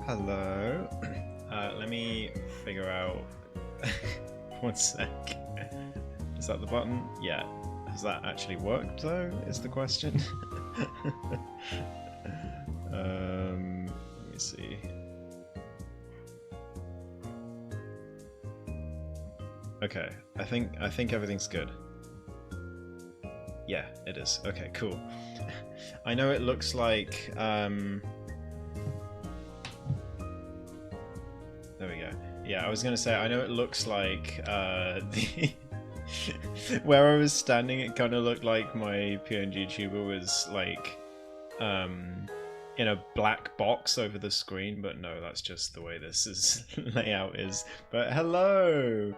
Hello. Let me figure out. One sec. Is that the button? Yeah. Has that actually worked though? Is the question. Let me see. Okay. I think everything's good. Yeah, it is. Okay, cool. I know it looks like there we go. Yeah, I was gonna say, I know it looks like the where I was standing, it kind of looked like my PNG tuber was like in a black box over the screen, but no, that's just the way this is layout is. But hello.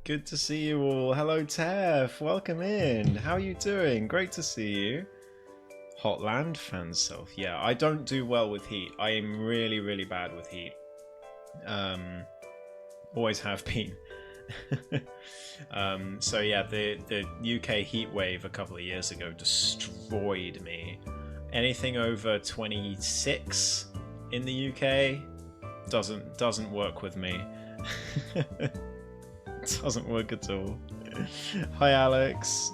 Good to see you all. Hello, Tef. Welcome in. How are you doing? Great to see you. Hotland fan self. Yeah, I don't do well with heat. I am really, really bad with heat. Always have been. So yeah, the UK heat wave a couple of years ago destroyed me. Anything over 26 in the UK doesn't work with me. Doesn't work at all. Hi, Alex.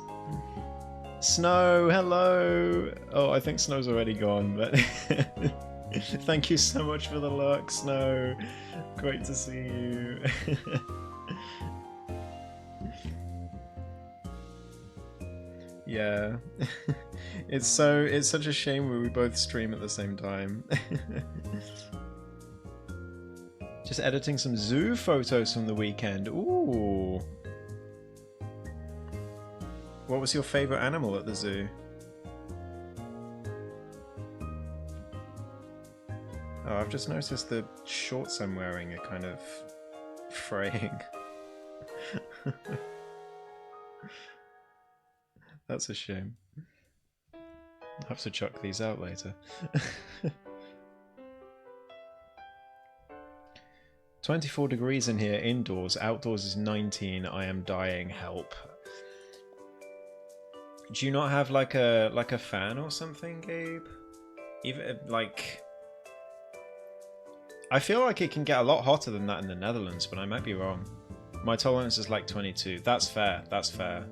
Snow, hello. Oh, I think Snow's already gone, but thank you so much for the lurk, Snow. Great to see you. Yeah. It's such a shame when we both stream at the same time. Just editing some zoo photos from the weekend. Ooh. What was your favourite animal at the zoo? Oh, I've just noticed the shorts I'm wearing are kind of fraying. That's a shame. I'll have to chuck these out later. 24 degrees in here indoors. Outdoors is 19. I am dying. Help. Do you not have like a fan or something, Gabe? Even like, I feel like it can get a lot hotter than that in the Netherlands, but I might be wrong. My tolerance is like 22. That's fair. That's fair.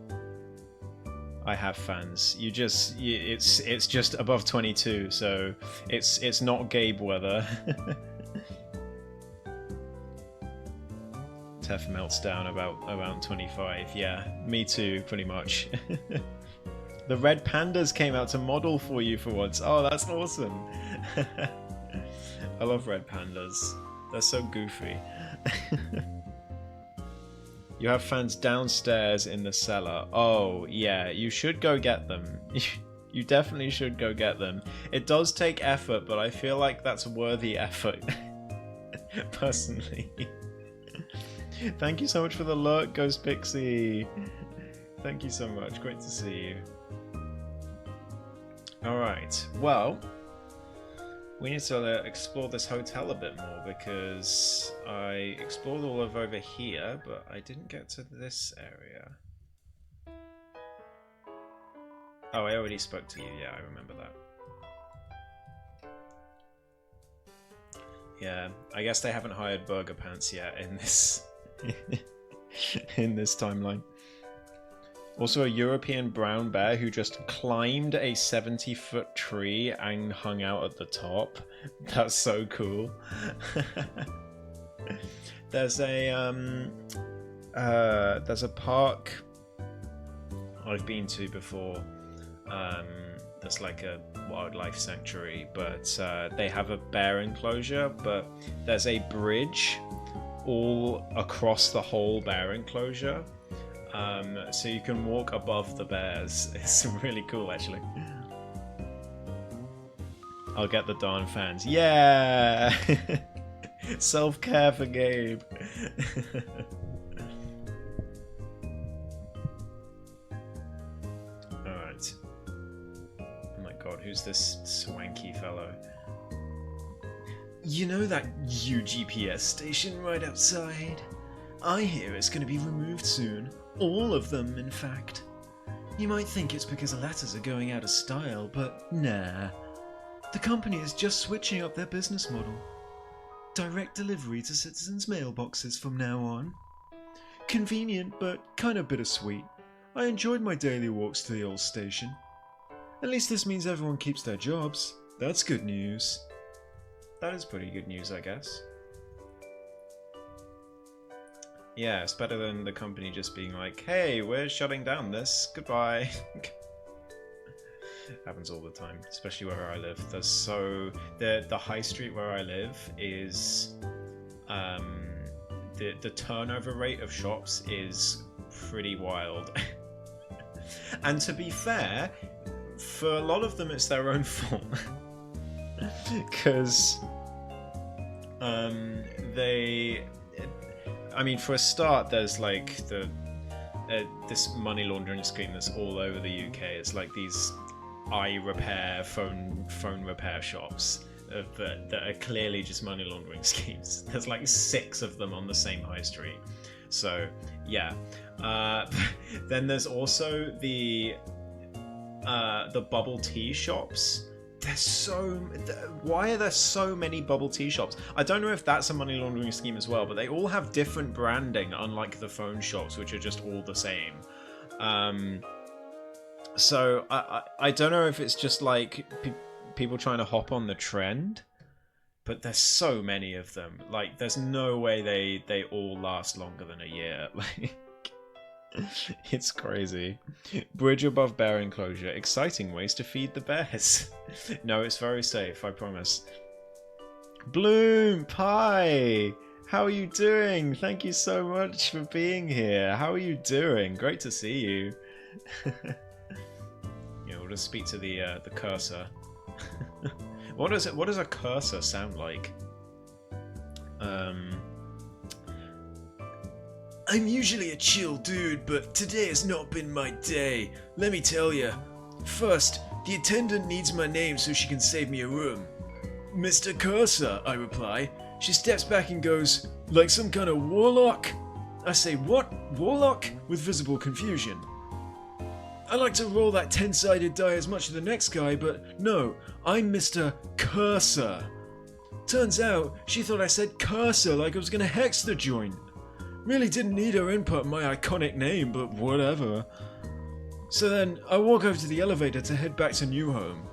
I have fans. It's just above 22, so it's not Gabe weather. Tef melts down around 25. Yeah, me too, pretty much. The red pandas came out to model for you for once. Oh, that's awesome. I love red pandas. They're so goofy. You have fans downstairs in the cellar. Oh, yeah, you should go get them. You definitely should go get them. It does take effort, but I feel like that's worthy effort. Personally. Thank you so much for the lurk, Ghost Pixie. Thank you so much. Great to see you. Alright, well, we need to explore this hotel a bit more because I explored all of over here, but I didn't get to this area. Oh, I already spoke to you. Yeah, I remember that. Yeah, I guess they haven't hired Burger Pants yet in this in this timeline. Also, a European brown bear who just climbed a 70-foot tree and hung out at the top. That's so cool. There's a park I've been to before. That's like a wildlife sanctuary, but they have a bear enclosure, but there's a bridge all across the whole bear enclosure. So you can walk above the bears. It's really cool, actually. I'll get the darn fans. Yeah! Self-care for Gabe. Alright. Oh my god, who's this swanky fellow? You know that UGPS station right outside? I hear it's going to be removed soon. All of them, in fact. You might think it's because the letters are going out of style, but nah. The company is just switching up their business model. Direct delivery to citizens' mailboxes from now on. Convenient, but kind of bittersweet. I enjoyed my daily walks to the old station. At least this means everyone keeps their jobs. That's good news. That is pretty good news, I guess. Yeah, it's better than the company just being like, hey, we're shutting down this. Goodbye. Happens all the time, especially where I live. There's the high street where I live is the turnover rate of shops is pretty wild. And to be fair, for a lot of them it's their own fault. Because I mean, for a start, there's like this money laundering scheme that's all over the UK. It's like these eye repair, phone repair shops that are clearly just money laundering schemes. There's like 6 of them on the same high street. So yeah. Then there's also the bubble tea shops. Why are there so many bubble tea shops? I don't know if that's a money laundering scheme as well, but they all have different branding, unlike the phone shops, which are just all the same. So I don't know if it's just like people trying to hop on the trend, but there's so many of them. Like, there's no way they all last longer than a year. Like, it's crazy. Bridge above bear enclosure. Exciting ways to feed the bears. No, it's very safe, I promise. Bloom, hi! How are you doing? Thank you so much for being here. How are you doing? Great to see you. Yeah, we'll just speak to the cursor. What does a cursor sound like? I'm usually a chill dude, but today has not been my day. Let me tell ya. First, the attendant needs my name so she can save me a room. Mr. Cursor, I reply. She steps back and goes, like some kind of warlock? I say, what? Warlock? With visible confusion. I like to roll that 10-sided die as much as the next guy, but no, I'm Mr. Cursor. Turns out, she thought I said cursor like I was gonna hex the joint. Really didn't need her input in my iconic name, but whatever. So then, I walk over to the elevator to head back to New Home.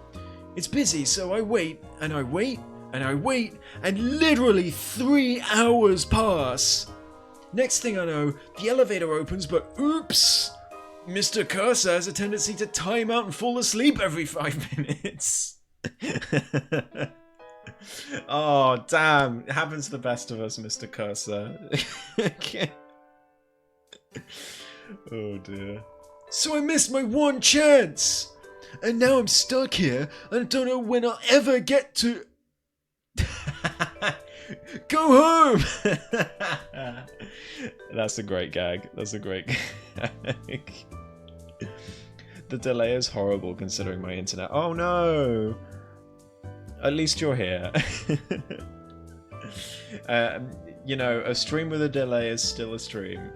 It's busy, so I wait, and I wait, and I wait, and literally 3 hours pass. Next thing I know, the elevator opens, but oops! Mr. Cursor has a tendency to time out and fall asleep every 5 minutes. Oh, damn. It happens to the best of us, Mr. Cursor. Oh, dear. So I missed my one chance! And now I'm stuck here, and I don't know when I'll ever get to... Go home! That's a great gag. That's a great gag. The delay is horrible considering my internet. Oh, no! At least you're here. You know, a stream with a delay is still a stream.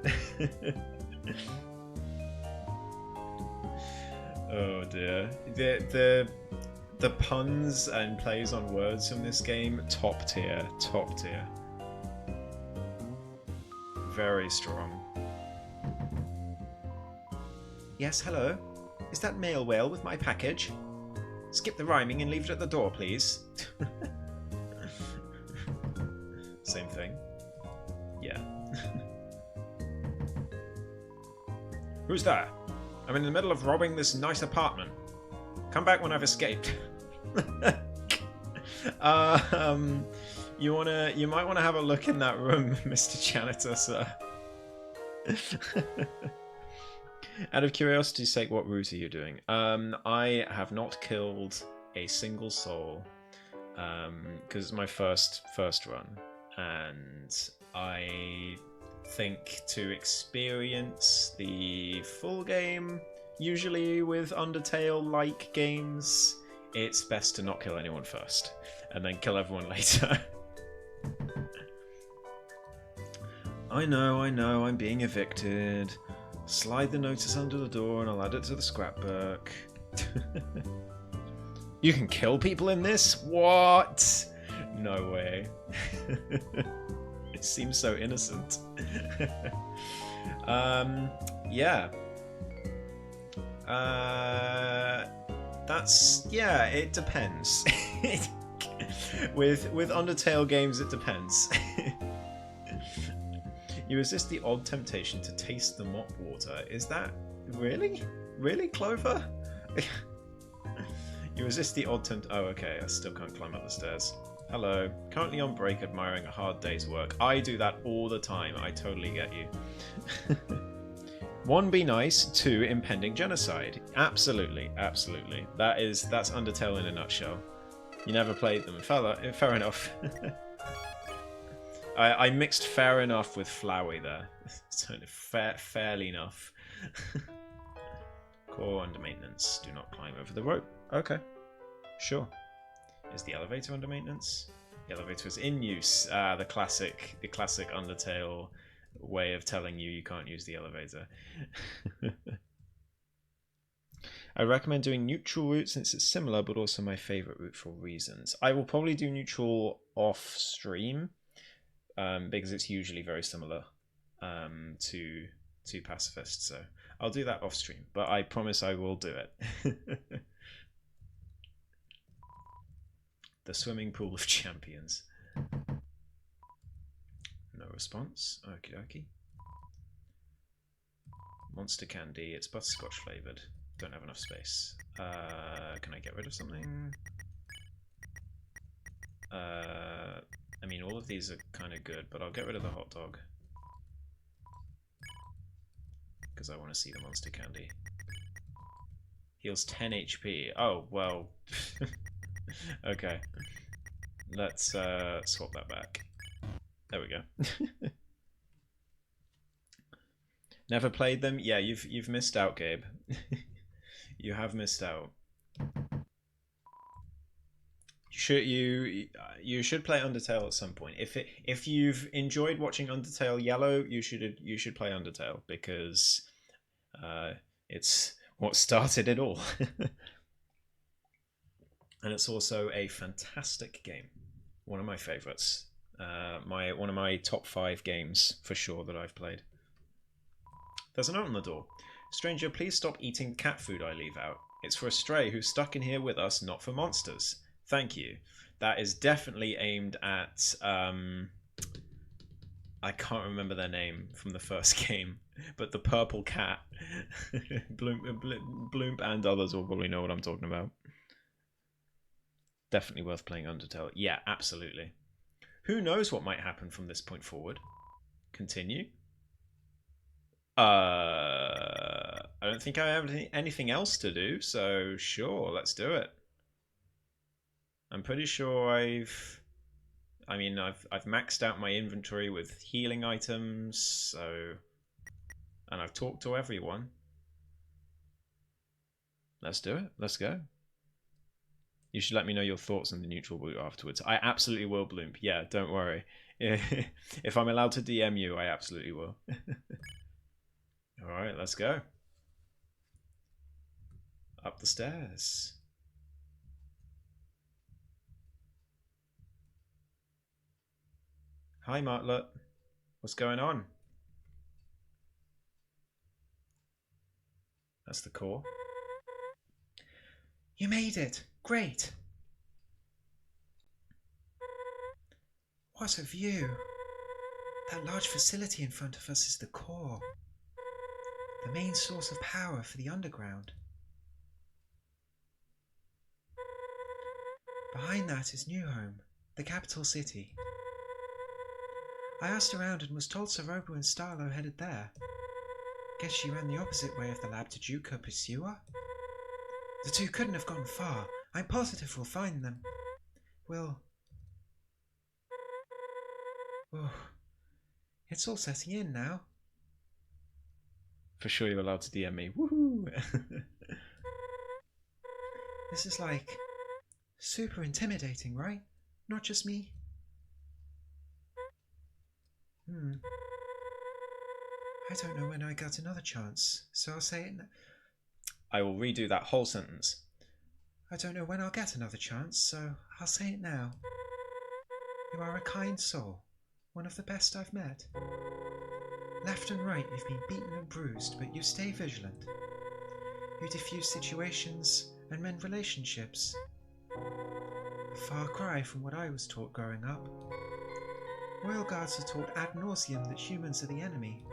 Oh dear. The puns and plays on words from this game, top tier, top tier. Very strong. Yes, hello. Is that mail whale with my package? Skip the rhyming and leave it at the door, please. Same thing. Yeah. Who's there? I'm in the middle of robbing this nice apartment. Come back when I've escaped. You might wanna have a look in that room, Mr. Janitor, sir. Out of curiosity's sake, what route are you doing? I have not killed a single soul because it's my first run, and I think to experience the full game, usually with Undertale-like games, it's best to not kill anyone first, and then kill everyone later. I know, I'm being evicted. Slide the notice under the door and I'll add it to the scrapbook. You can kill people in this? What? No way. It seems so innocent. Yeah. Yeah, it depends. With Undertale games, it depends. You resist the odd temptation to taste the mop water. Is that really, Clover? You resist the odd Oh, okay. I still can't climb up the stairs. Hello. Currently on break, admiring a hard day's work. I do that all the time. I totally get you. 1, be nice. 2, impending genocide. Absolutely, absolutely. That's Undertale in a nutshell. You never played them. Fair enough. I mixed fair enough with flowy there. So fairly enough. Core under maintenance. Do not climb over the rope. Okay. Sure. Is the elevator under maintenance? The elevator is in use. The classic Undertale way of telling you can't use the elevator. I recommend doing neutral route since it's similar, but also my favorite route for reasons. I will probably do neutral off stream because it's usually very similar to pacifist. So I'll do that off stream, but I promise I will do it. The swimming pool of champions. No response. Okie dokie. Monster candy. It's butterscotch flavoured. Don't have enough space. Can I get rid of something? I mean, all of these are kind of good, but I'll get rid of the hot dog. Because I want to see the monster candy. Heals 10 HP. Oh, well. Okay. Let's swap that back. There we go. Never played them? Yeah, you've missed out, Gabe. You have missed out. You should play Undertale at some point. If you've enjoyed watching Undertale Yellow, you should play Undertale because it's what started it all. And it's also a fantastic game. One of my favorites. One of my top 5 games for sure that I've played. There's a note on the door. Stranger, please stop eating cat food I leave out. It's for a stray who's stuck in here with us, not for monsters. Thank you. That is definitely aimed at I can't remember their name from the first game, but the purple cat. Bloomp and others will probably know what I'm talking about. Definitely worth playing Undertale. Yeah, absolutely. Who knows what might happen from this point forward? Continue. I don't think I have anything else to do, so sure, let's do it. I'm pretty sure I've maxed out my inventory with healing items, so, and I've talked to everyone. Let's do it. Let's go. You should let me know your thoughts on the neutral route afterwards. I absolutely will, Bloomp. Yeah, don't worry. If I'm allowed to DM you, I absolutely will. Alright, let's go. Up the stairs. Hi, Martlet. What's going on? That's the core. You made it! Great! What a view! That large facility in front of us is the core. The main source of power for the underground. Behind that is New Home, the capital city. I asked around and was told Sorobo and Starlo headed there. Guess she ran the opposite way of the lab to Juka pursue her? The two couldn't have gone far. I'm positive we'll find them. We'll... Oh, it's all setting in now. For sure you're allowed to DM me. Woohoo! This is like... super intimidating, right? Not just me. I don't know when I got another chance, so I'll say it now. I will redo that whole sentence. I don't know when I'll get another chance, so I'll say it now. You are a kind soul, one of the best I've met. Left and right you've been beaten and bruised, but you stay vigilant. You diffuse situations and mend relationships. A far cry from what I was taught growing up. Royal guards are taught ad nauseum that humans are the enemy.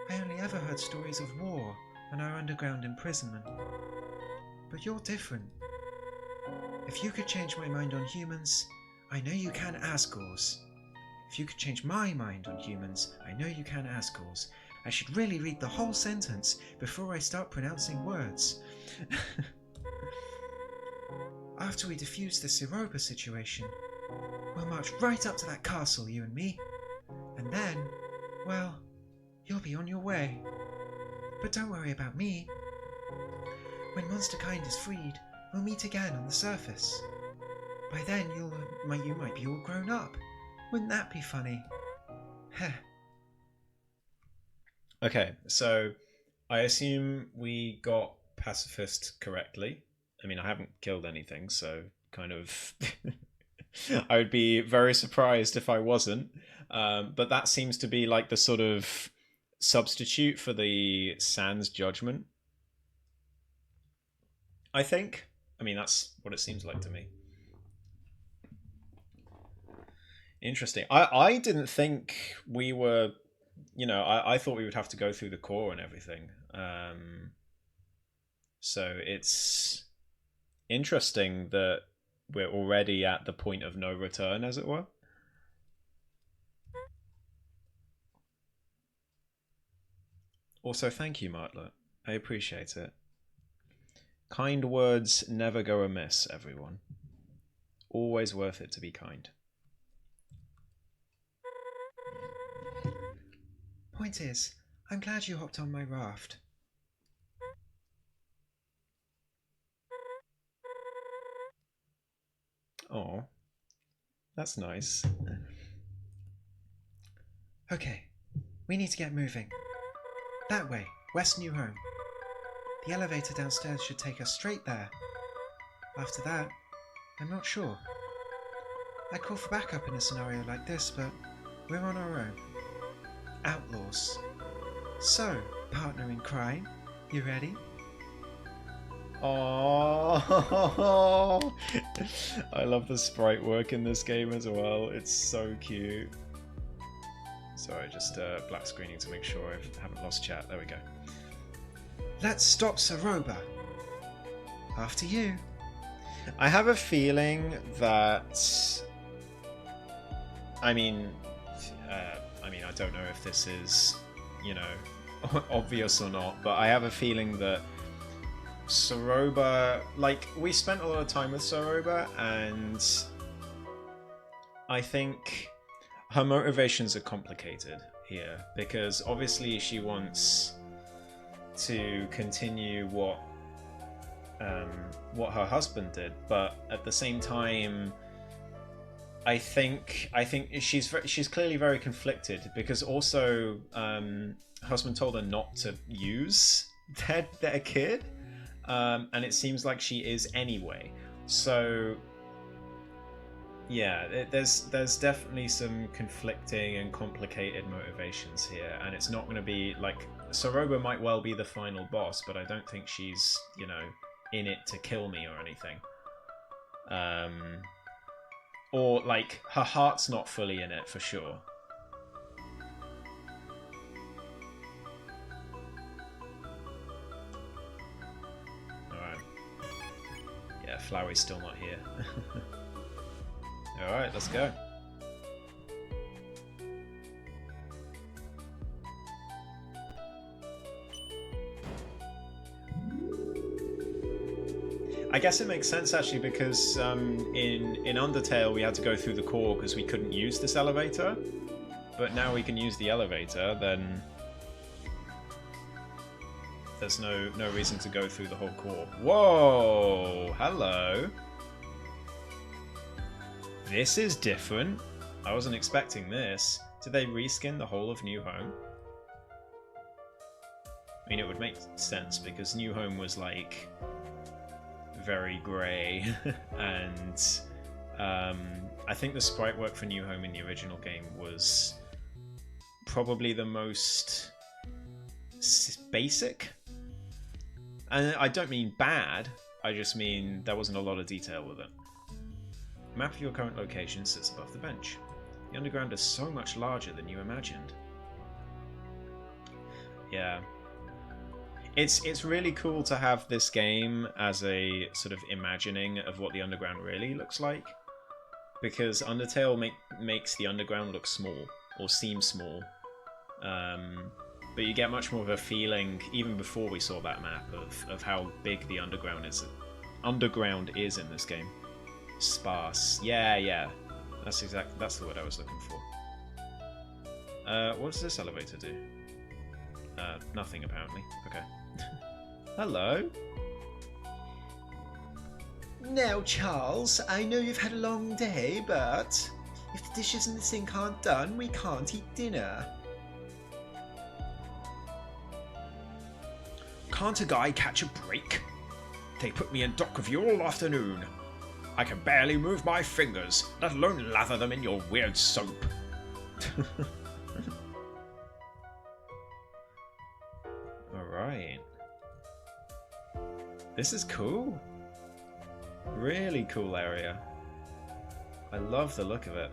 I only ever heard stories of war and our underground imprisonment. But you're different. If you could change my mind on humans, I know you can Asgores. If you could change my mind on humans, I know you can Asgores. I should really read the whole sentence before I start pronouncing words. After we defuse the Siroba situation, we'll march right up to that castle, you and me. And then, well, you'll be on your way. But don't worry about me. When Monsterkind is freed, we'll meet again on the surface. By then you might be all grown up. Wouldn't that be funny? Heh. Okay, so I assume we got pacifist correctly. I mean, I haven't killed anything, so kind of. I would be very surprised if I wasn't. But that seems to be like the sort of substitute for the Sans judgment. I think. I mean, that's what it seems like to me. Interesting. I didn't think we were, I thought we would have to go through the core and everything. So it's interesting that we're already at the point of no return, as it were. Also, thank you, Martlet. I appreciate it. Kind words never go amiss, everyone. Always worth it to be kind. Point is, I'm glad you hopped on my raft. Oh, that's nice. Okay, we need to get moving. That way, West New Home. The elevator downstairs should take us straight there. After that, I'm not sure. I call for backup in a scenario like this, but we're on our own. Outlaws. So, partner in crime, you ready? Oh, I love the sprite work in this game as well. It's so cute. Sorry, just black screening to make sure I haven't lost chat. There we go. Let's stop Saroba. After you. I have a feeling that. I mean, I don't know if this is, obvious or not, but I have a feeling that Saroba, like, we spent a lot of time with Saroba, and I think her motivations are complicated here, because obviously she wants to continue what her husband did, but at the same time, I think she's clearly very conflicted, because also husband told her not to use their kid, and it seems like she is anyway. So yeah, there's definitely some conflicting and complicated motivations here, and it's not going to be like Saroba might well be the final boss, but I don't think she's in it to kill me or anything. Or like her heart's not fully in it for sure. Alright. Yeah, Flowey's still not here. Alright, let's go. I guess it makes sense actually, because in Undertale we had to go through the core because we couldn't use this elevator, but now we can use the elevator, then there's no reason to go through the whole core. Whoa! Hello! This is different. I wasn't expecting this. Did they reskin the whole of New Home? mean, it would make sense because New Home was like very grey, and I think the sprite work for New Home in the original game was probably the most basic. And I don't mean bad, I just mean there wasn't a lot of detail with it. Map of your current location sits above the bench. The underground is so much larger than you imagined. Yeah. It's really cool to have this game as a sort of imagining of what the underground really looks like. Because Undertale makes the underground look small, or seem small. But you get much more of a feeling, even before we saw that map, of how big the underground is in this game. Sparse. Yeah. That's the word I was looking for. What does this elevator do? Nothing, apparently. Okay. Hello. Now, Charles, I know you've had a long day, but if the dishes in the sink aren't done, we can't eat dinner. Can't a guy catch a break? They put me in dock of you all afternoon. I can barely move my fingers, let alone lather them in your weird soap. Alright. This is cool. Really cool area. I love the look of it.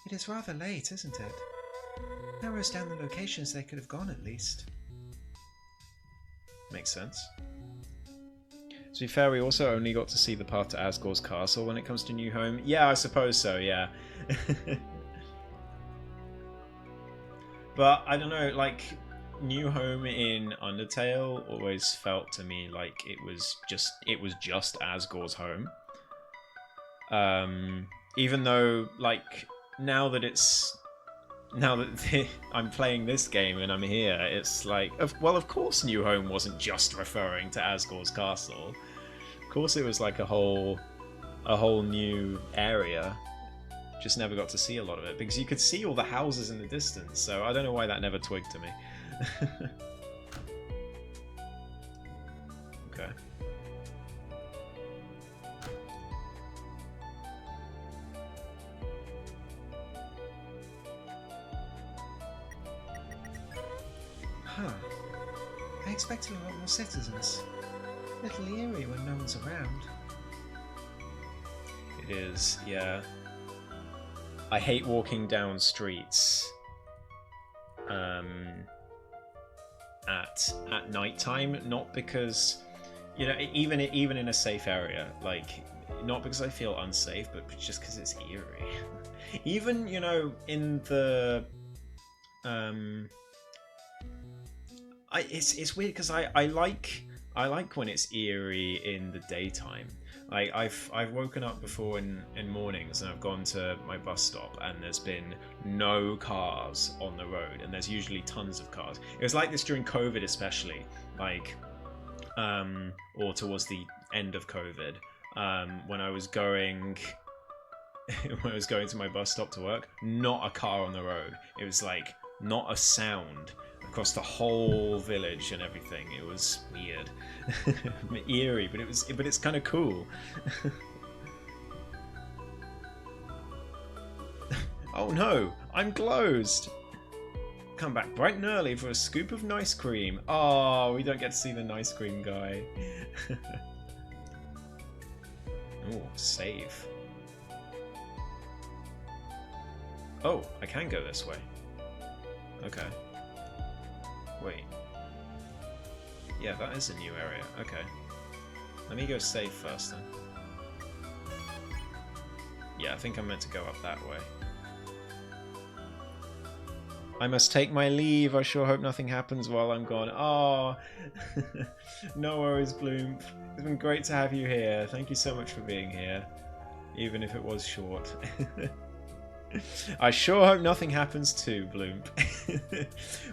It is rather late, isn't it? Narrows down the locations they could have gone at least. Makes sense. To be fair, we also only got to see the path to Asgore's castle when it comes to New Home. Yeah, I suppose so, yeah. But, I don't know, like, New Home in Undertale always felt to me like it was just Asgore's home. Even though, like, now that I'm playing this game and I'm here, it's like, well, of course New Home wasn't just referring to Asgore's castle. Of course it was like a whole new area. Just never got to see a lot of it because you could see all the houses in the distance, so I don't know why that never twigged to me. Okay. Huh. I expected a lot more citizens. Little eerie when no one's around. It is, yeah. I hate walking down streets at nighttime, not because, you know, even in a safe area, like, not because I feel unsafe, but just because it's eerie. Even, you know, in the it's weird because I like when it's eerie in the daytime. Like I've woken up before in mornings and I've gone to my bus stop and there's been no cars on the road and there's usually tons of cars. It was like this during COVID especially, like or towards the end of COVID, when I was going to my bus stop to work, not a car on the road. It was like not a sound across the whole village and everything. It was weird. Eerie, but it's kind of cool. Oh no, I'm closed. Come back bright and early for a scoop of nice cream. Oh, we don't get to see the nice cream guy. Oh, save. Oh, I can go this way. Okay. Wait. Yeah, that is a new area. Okay. Let me go save first then. Yeah, I think I'm meant to go up that way. I must take my leave. I sure hope nothing happens while I'm gone. Oh, no worries, Bloom. It's been great to have you here. Thank you so much for being here, even if it was short. I sure hope nothing happens too, Bloom.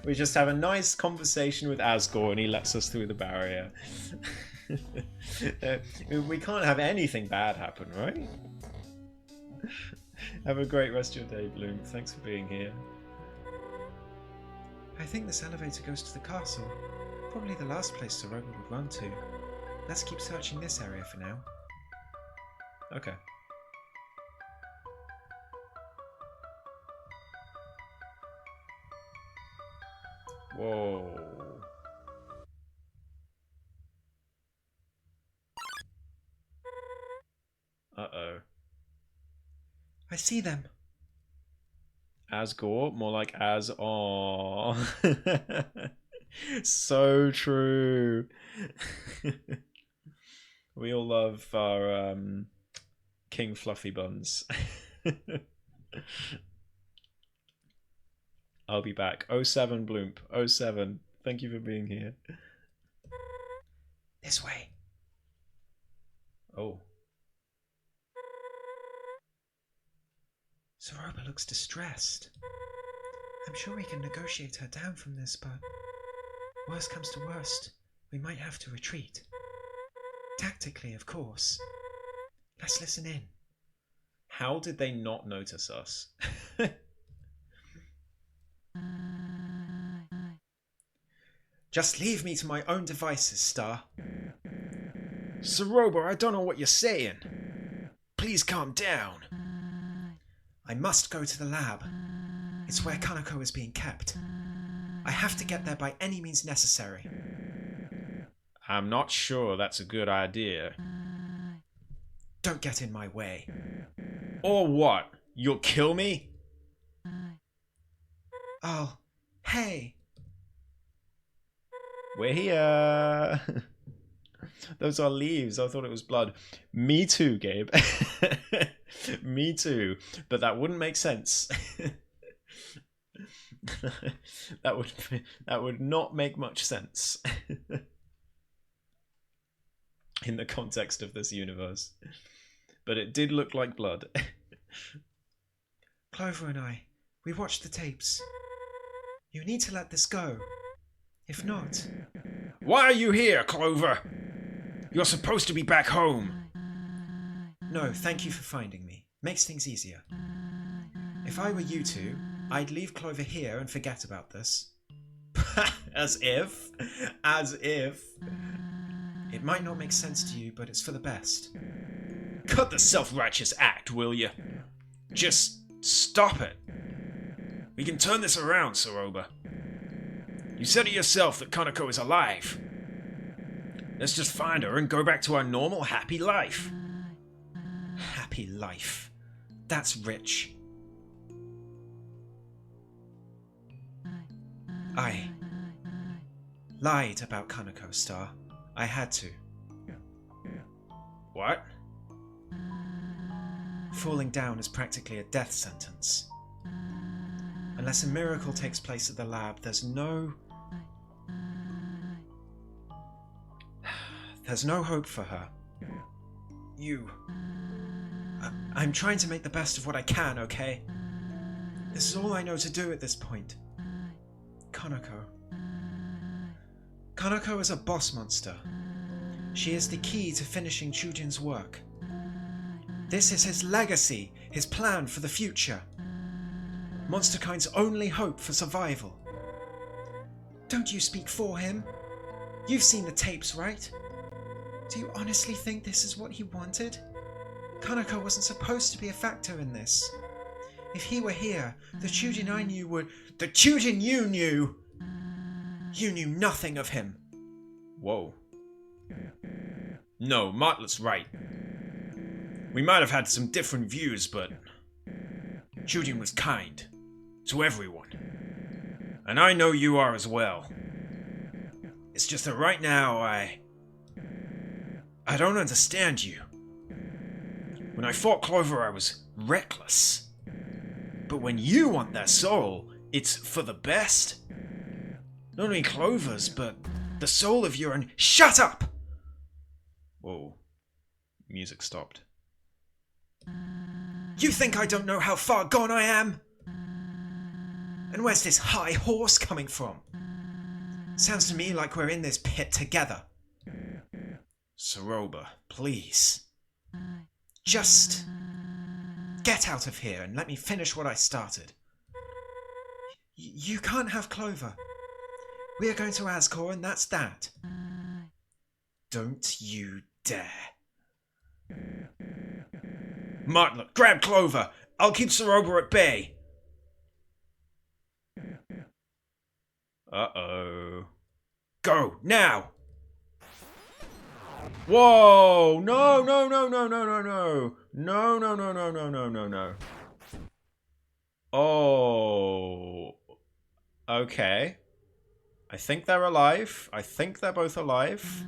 We just have a nice conversation with Asgore and he lets us through the barrier. We can't have anything bad happen, right? Have a great rest of your day, Bloom. Thanks for being here. I think this elevator goes to the castle. Probably the last place Soroba would run to. Let's keep searching this area for now. Okay. Whoa. Uh-oh. I see them. Asgore, more like as aw. So true. We all love our King Fluffy Buns. I'll be back. '07 Bloomp. '07. Thank you for being here. This way. Oh. Soroba looks distressed. I'm sure we can negotiate her down from this, but worst comes to worst, we might have to retreat. Tactically, of course. Let's listen in. How did they not notice us? Just leave me to my own devices, Star. Soroba, I don't know what you're saying. Please calm down. I must go to the lab. It's where Kanako is being kept. I have to get there by any means necessary. I'm not sure that's a good idea. Don't get in my way. Or what? You'll kill me? Oh, hey. We're here. Those are leaves. I thought it was blood. Me too, Gabe. Me too. But that wouldn't make sense. that would not make much sense in the context of this universe. But it did look like blood. Clover and I, we watched the tapes. You need to let this go. If not... Why are you here, Clover? You're supposed to be back home. No, thank you for finding me. Makes things easier. If I were you two, I'd leave Clover here and forget about this. As if. As if. It might not make sense to you, but it's for the best. Cut the self-righteous act, will you? Just stop it. We can turn this around, Soroba. You said it yourself that Kanako is alive. Let's just find her and go back to our normal, happy life. Happy life. That's rich. I lied about Kanako, Star. I had to. What? Falling down is practically a death sentence. Unless a miracle takes place at the lab, there's no hope for her. I'm trying to make the best of what I can, okay? This is all I know to do at this point. Kanako. Kanako is a boss monster. She is the key to finishing Chujin's work. This is his legacy, his plan for the future. Monsterkind's only hope for survival. Don't you speak for him? You've seen the tapes, right? Do you honestly think this is what he wanted? Kanako wasn't supposed to be a factor in this. If he were here, the Chujin I knew would... The Chujin you knew! You knew nothing of him. Whoa. No, Martlet's right. We might have had some different views, but Chujin was kind to everyone. And I know you are as well. It's just that right now I don't understand you. When I fought Clover, I was reckless. But when you want their soul, it's for the best. Not only Clover's, but the soul of your own... Shut up! Whoa. Music stopped. You think I don't know how far gone I am? And where's this high horse coming from? Sounds to me like we're in this pit together. Soroba, please. Just get out of here and let me finish what I started. You can't have Clover. We are going to Asgore, and that's that. Don't you dare. Martlet, grab Clover! I'll keep Soroba at bay! Uh-oh. Go, now! Whoa! No, no, no, no, no, no, no. No, no, no, no, no, no, no, no. Oh. Okay. I think they're alive. I think they're both alive.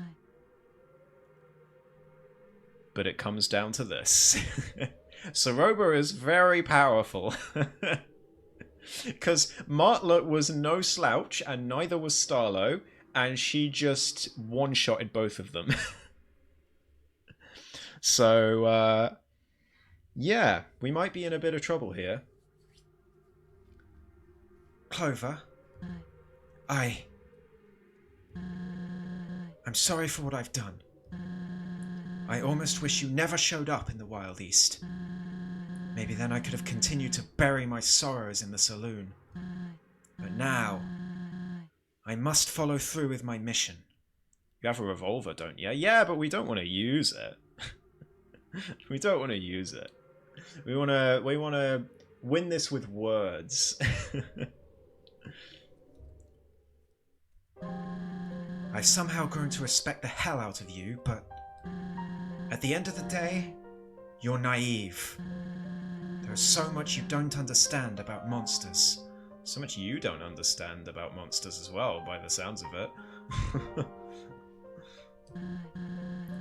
But it comes down to this. Soroba is very powerful. Because Martlet was no slouch, and neither was Starlo, and she just one-shotted both of them. So, yeah, we might be in a bit of trouble here. Clover, I'm sorry for what I've done. I almost wish you never showed up in the Wild East. Maybe then I could have continued to bury my sorrows in the saloon. But now, I must follow through with my mission. You have a revolver, don't you? Yeah, but we don't want to use it. We don't want to use it. We want to win this with words. I've somehow grown to respect the hell out of you, but at the end of the day, you're naive. There's so much you don't understand about monsters. So much you don't understand about monsters as well, by the sounds of it.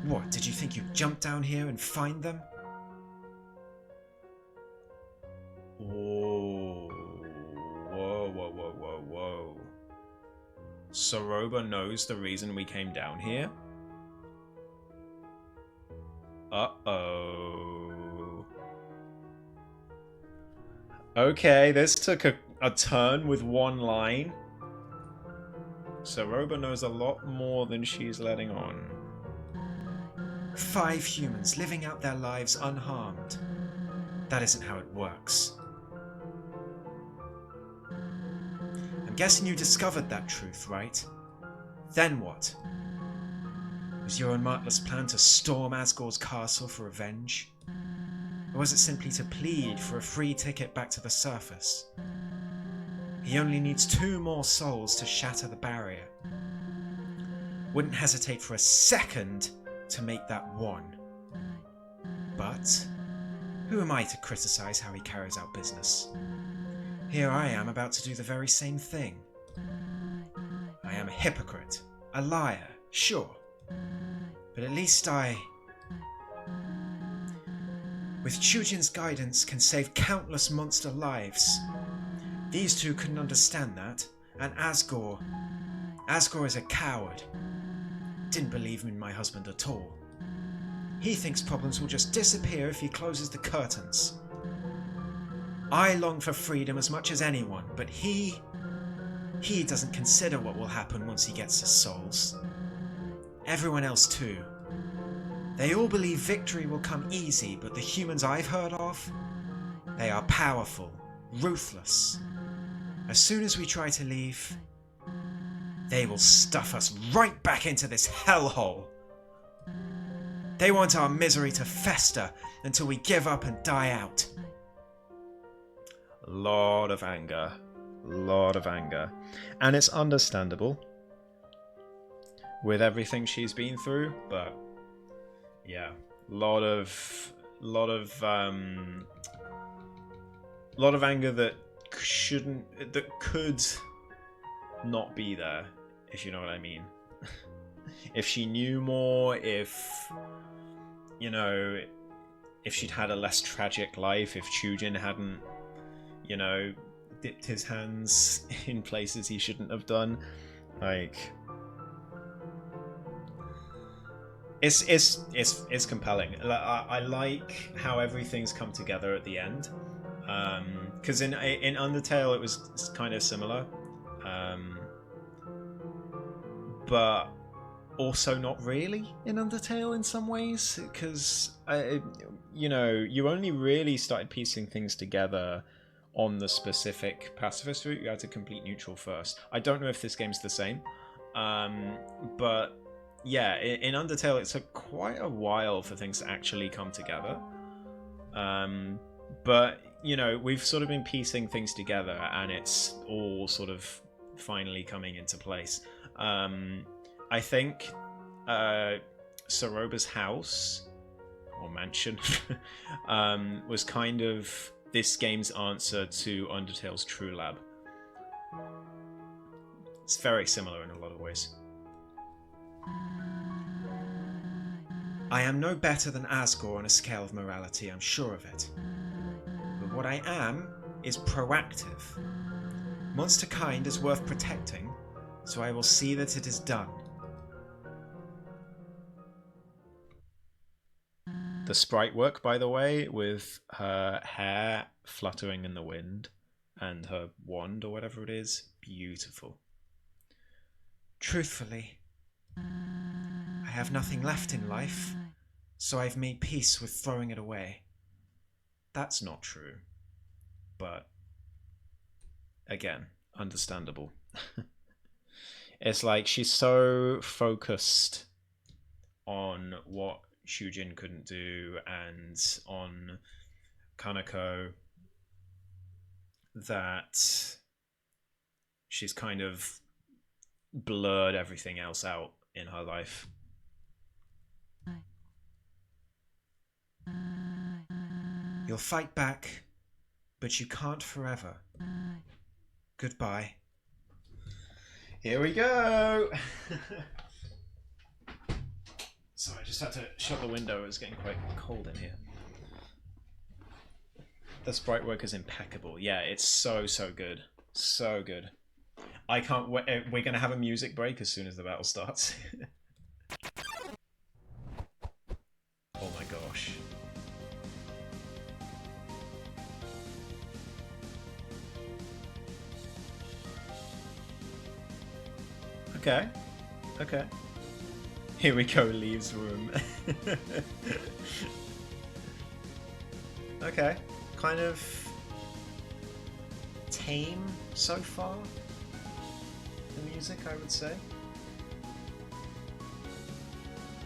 What, did you think you'd jump down here and find them? Whoa. Whoa, whoa, whoa, whoa, whoa. Soroba knows the reason we came down here? Uh-oh. Okay, this took a turn with one line. Soroba knows a lot more than she's letting on. 5 humans living out their lives unharmed. That isn't how it works. I'm guessing you discovered that truth, right? Then what? Was your and Martlet's plan to storm Asgore's castle for revenge? Or was it simply to plead for a free ticket back to the surface? He only needs 2 more souls to shatter the barrier. Wouldn't hesitate for a second to make that 1. But who am I to criticize how he carries out business? Here I am about to do the very same thing. I am a hypocrite, a liar, sure. But at least with Chujin's guidance, can save countless monster lives. These 2 couldn't understand that, and Asgore is a coward. Didn't believe in my husband at all. He thinks problems will just disappear if he closes the curtains. I long for freedom as much as anyone, but he doesn't consider what will happen once he gets his souls. Everyone else too. They all believe victory will come easy, but the humans I've heard of, they are powerful, ruthless. As soon as we try to leave, they will stuff us right back into this hellhole. They want our misery to fester until we give up and die out. Lot of anger. Lot of anger. And it's understandable with everything she's been through, but yeah, lot of anger that could not be there, if you know what I mean. If she knew more, if she'd had a less tragic life, if Chujin hadn't, dipped his hands in places he shouldn't have done, like, it's compelling. I like how everything's come together at the end, because in Undertale it was kind of similar, but also not really in Undertale in some ways, because you only really started piecing things together on the specific pacifist route. You had to complete neutral first. I don't know if this game's the same, but yeah, in Undertale it took quite a while for things to actually come together. But you know, we've sort of been piecing things together, and it's all sort of finally coming into place. I think Soroba's house or mansion was kind of this game's answer to Undertale's True Lab. It's very similar in a lot of ways. I am no better than Asgore on a scale of morality, I'm sure of it. But what I am is proactive. Monster kind is worth protecting, so I will see that it is done. The sprite work, by the way, with her hair fluttering in the wind and her wand or whatever it is, beautiful. Truthfully, I have nothing left in life, so I've made peace with throwing it away. That's not true, but again, understandable. It's like she's so focused on what Shujin couldn't do and on Kanako that she's kind of blurred everything else out in her life. You'll fight back, but you can't forever. Goodbye. Here we go! Sorry, I just had to shut the window. It was getting quite cold in here. The sprite work is impeccable. Yeah, it's so good. So good. I can't wait. We're going to have a music break as soon as the battle starts. Oh my gosh. Okay. Okay. Here we go, leaves room. Okay. Kind of tame so far. The music, I would say.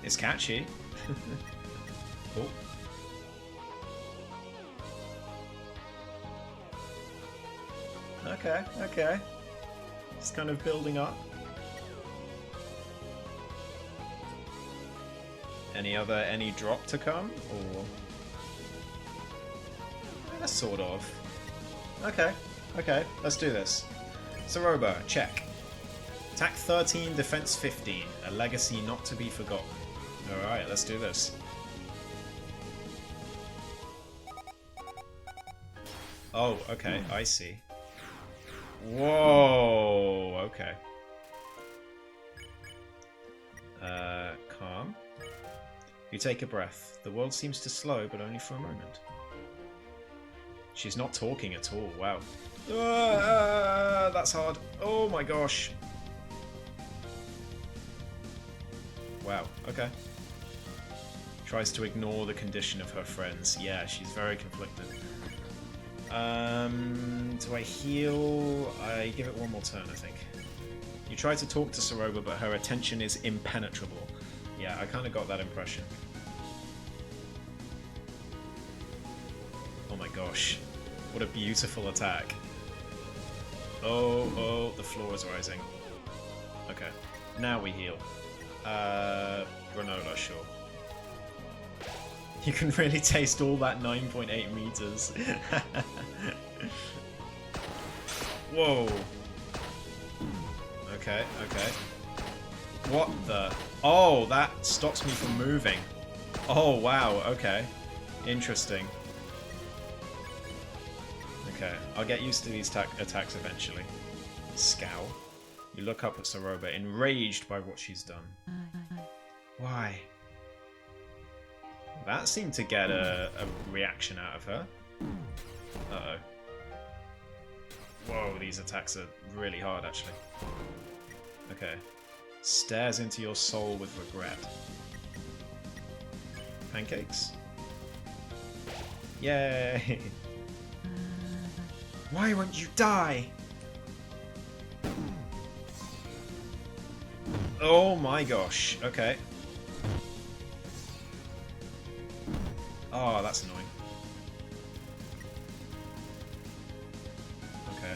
It's catchy. Oh. Okay, okay. It's kind of building up. Any drop to come, or sort of. Okay, okay, let's do this. Soroba, check. Attack 13, defense 15, a legacy not to be forgotten. All right, let's do this. Oh, okay, I see. Whoa, okay. Calm. You take a breath. The world seems to slow, but only for a moment. She's not talking at all. Wow. That's hard. Oh my gosh. Wow. Okay. Tries to ignore the condition of her friends. Yeah, she's very conflicted. Do I heal? I give it one more turn, I think. You try to talk to Soroba, but her attention is impenetrable. Yeah, I kind of got that impression. Oh my gosh. What a beautiful attack. Oh, the floor is rising. Okay, now we heal. Granola, sure. You can really taste all that 9.8 meters. Whoa. Okay, okay. What the? Oh, that stops me from moving. Oh, wow, okay. Interesting. Okay, I'll get used to these attacks eventually. Scowl. You look up at Soroba, enraged by what she's done. Why? That seemed to get a reaction out of her. Uh-oh. Whoa, these attacks are really hard, actually. Okay. Stares into your soul with regret. Pancakes? Yay! Why won't you die? Oh my gosh. Okay. Oh, that's annoying. Okay.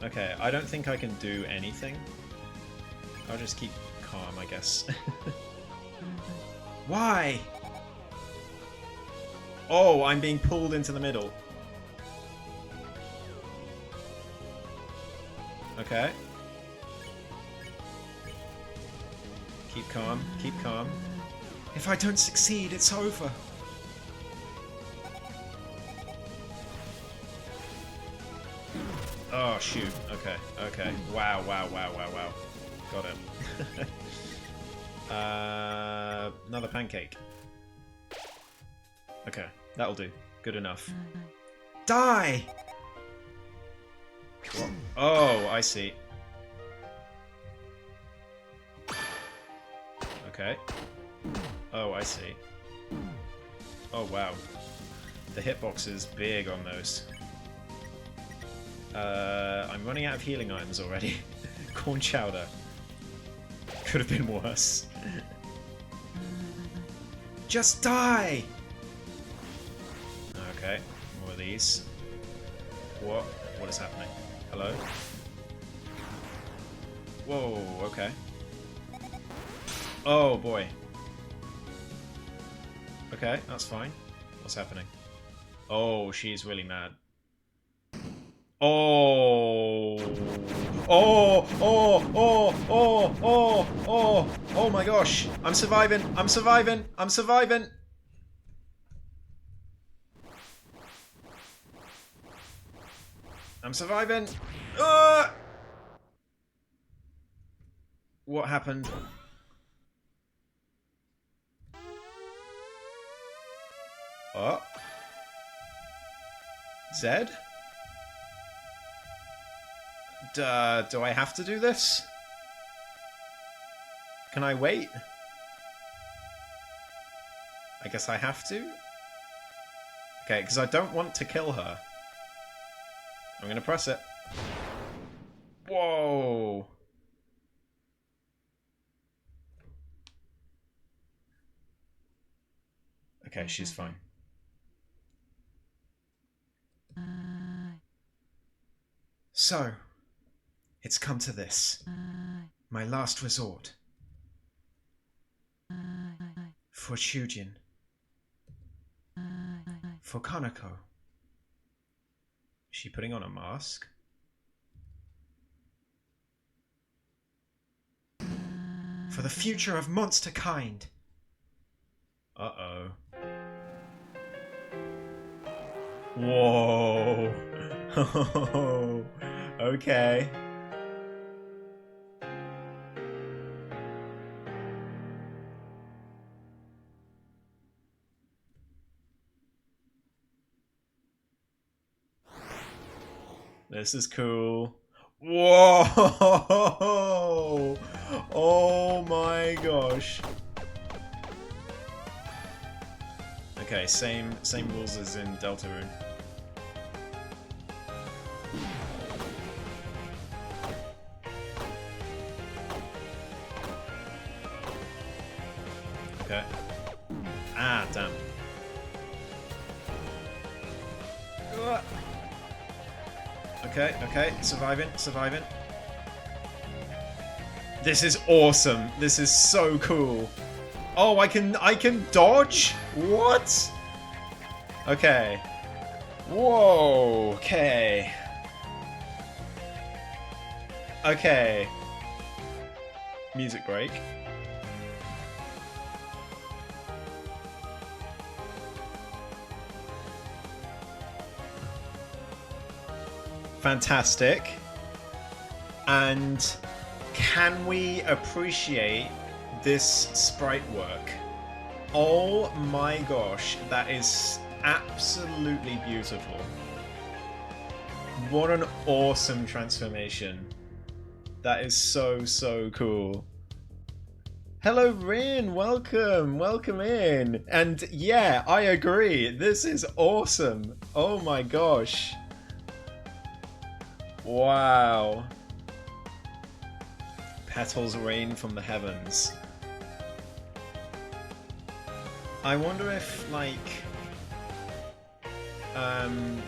Okay, I don't think I can do anything. I'll just keep calm, I guess. Why? Oh, I'm being pulled into the middle. Okay. Keep calm, keep calm. If I don't succeed, it's over. Oh, shoot. Okay, okay. Wow, wow, wow, wow, wow. Got it. Another pancake. Okay, that'll do. Good enough. Die! What? Oh, I see. Okay. Oh, I see. Oh, wow. The hitbox is big on those. I'm running out of healing items already. Corn chowder. Could have been worse. Just die! Okay, more of these. What? What is happening? Hello? Whoa, okay. Oh boy. Okay, that's fine. What's happening? Oh, she's really mad. Oh. Oh, oh, oh, oh, oh, oh, oh my gosh. I'm surviving, I'm surviving, I'm surviving. I'm surviving. What happened? Oh. Zed? Do I have to do this? Can I wait? I guess I have to? Okay, because I don't want to kill her. I'm gonna press it. Whoa! Okay, she's fine. So, it's come to this. My last resort. For Shujin. For Kanako. Is she putting on a mask? For the future of monster kind. Uh-oh. Whoa! Okay. This is cool. Whoa! Oh my gosh. Okay, same rules as in Deltarune. Okay. Ah, damn. Okay, okay, surviving, surviving. This is awesome. This is so cool. Oh, I can dodge? What? Okay. Whoa, okay. Okay. Music break. Fantastic. And can we appreciate this sprite work? Oh my gosh, that is absolutely beautiful. What an awesome transformation. That is so, so cool. Hello, Rin. Welcome. Welcome in. And yeah, I agree. This is awesome. Oh my gosh. Wow. Petals rain from the heavens. I wonder if, like,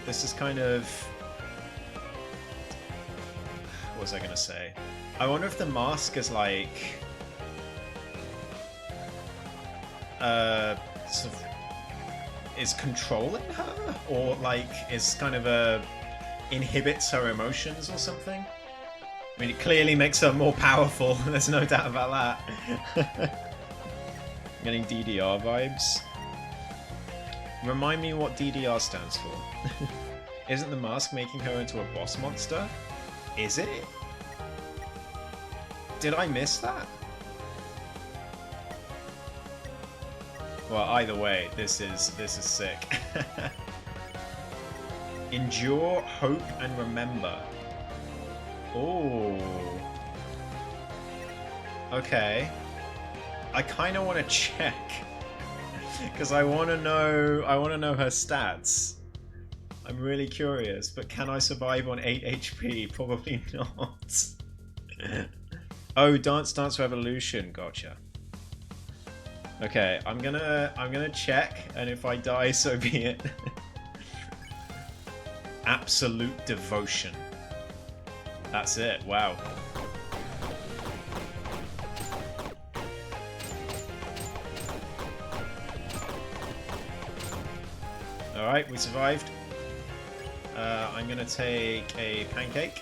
this is kind of... What was I gonna say? I wonder if the mask is like... sort of is controlling her, or like is kind of inhibits her emotions or something. I mean, it clearly makes her more powerful. There's no doubt about that. I'm getting DDR vibes. Remind me what DDR stands for. Isn't the mask making her into a boss monster? Is it? Did I miss that? Well, either way, this is sick. Endure, hope, and remember. Oh. Okay. I kind of want to check because I want to know her stats. I'm really curious, but can I survive on 8 HP? Probably not. Oh, Dance Revolution. Gotcha. Okay, I'm gonna check, and if I die, so be it. Absolute devotion. That's it. Wow. All right, we survived. I'm gonna take a pancake.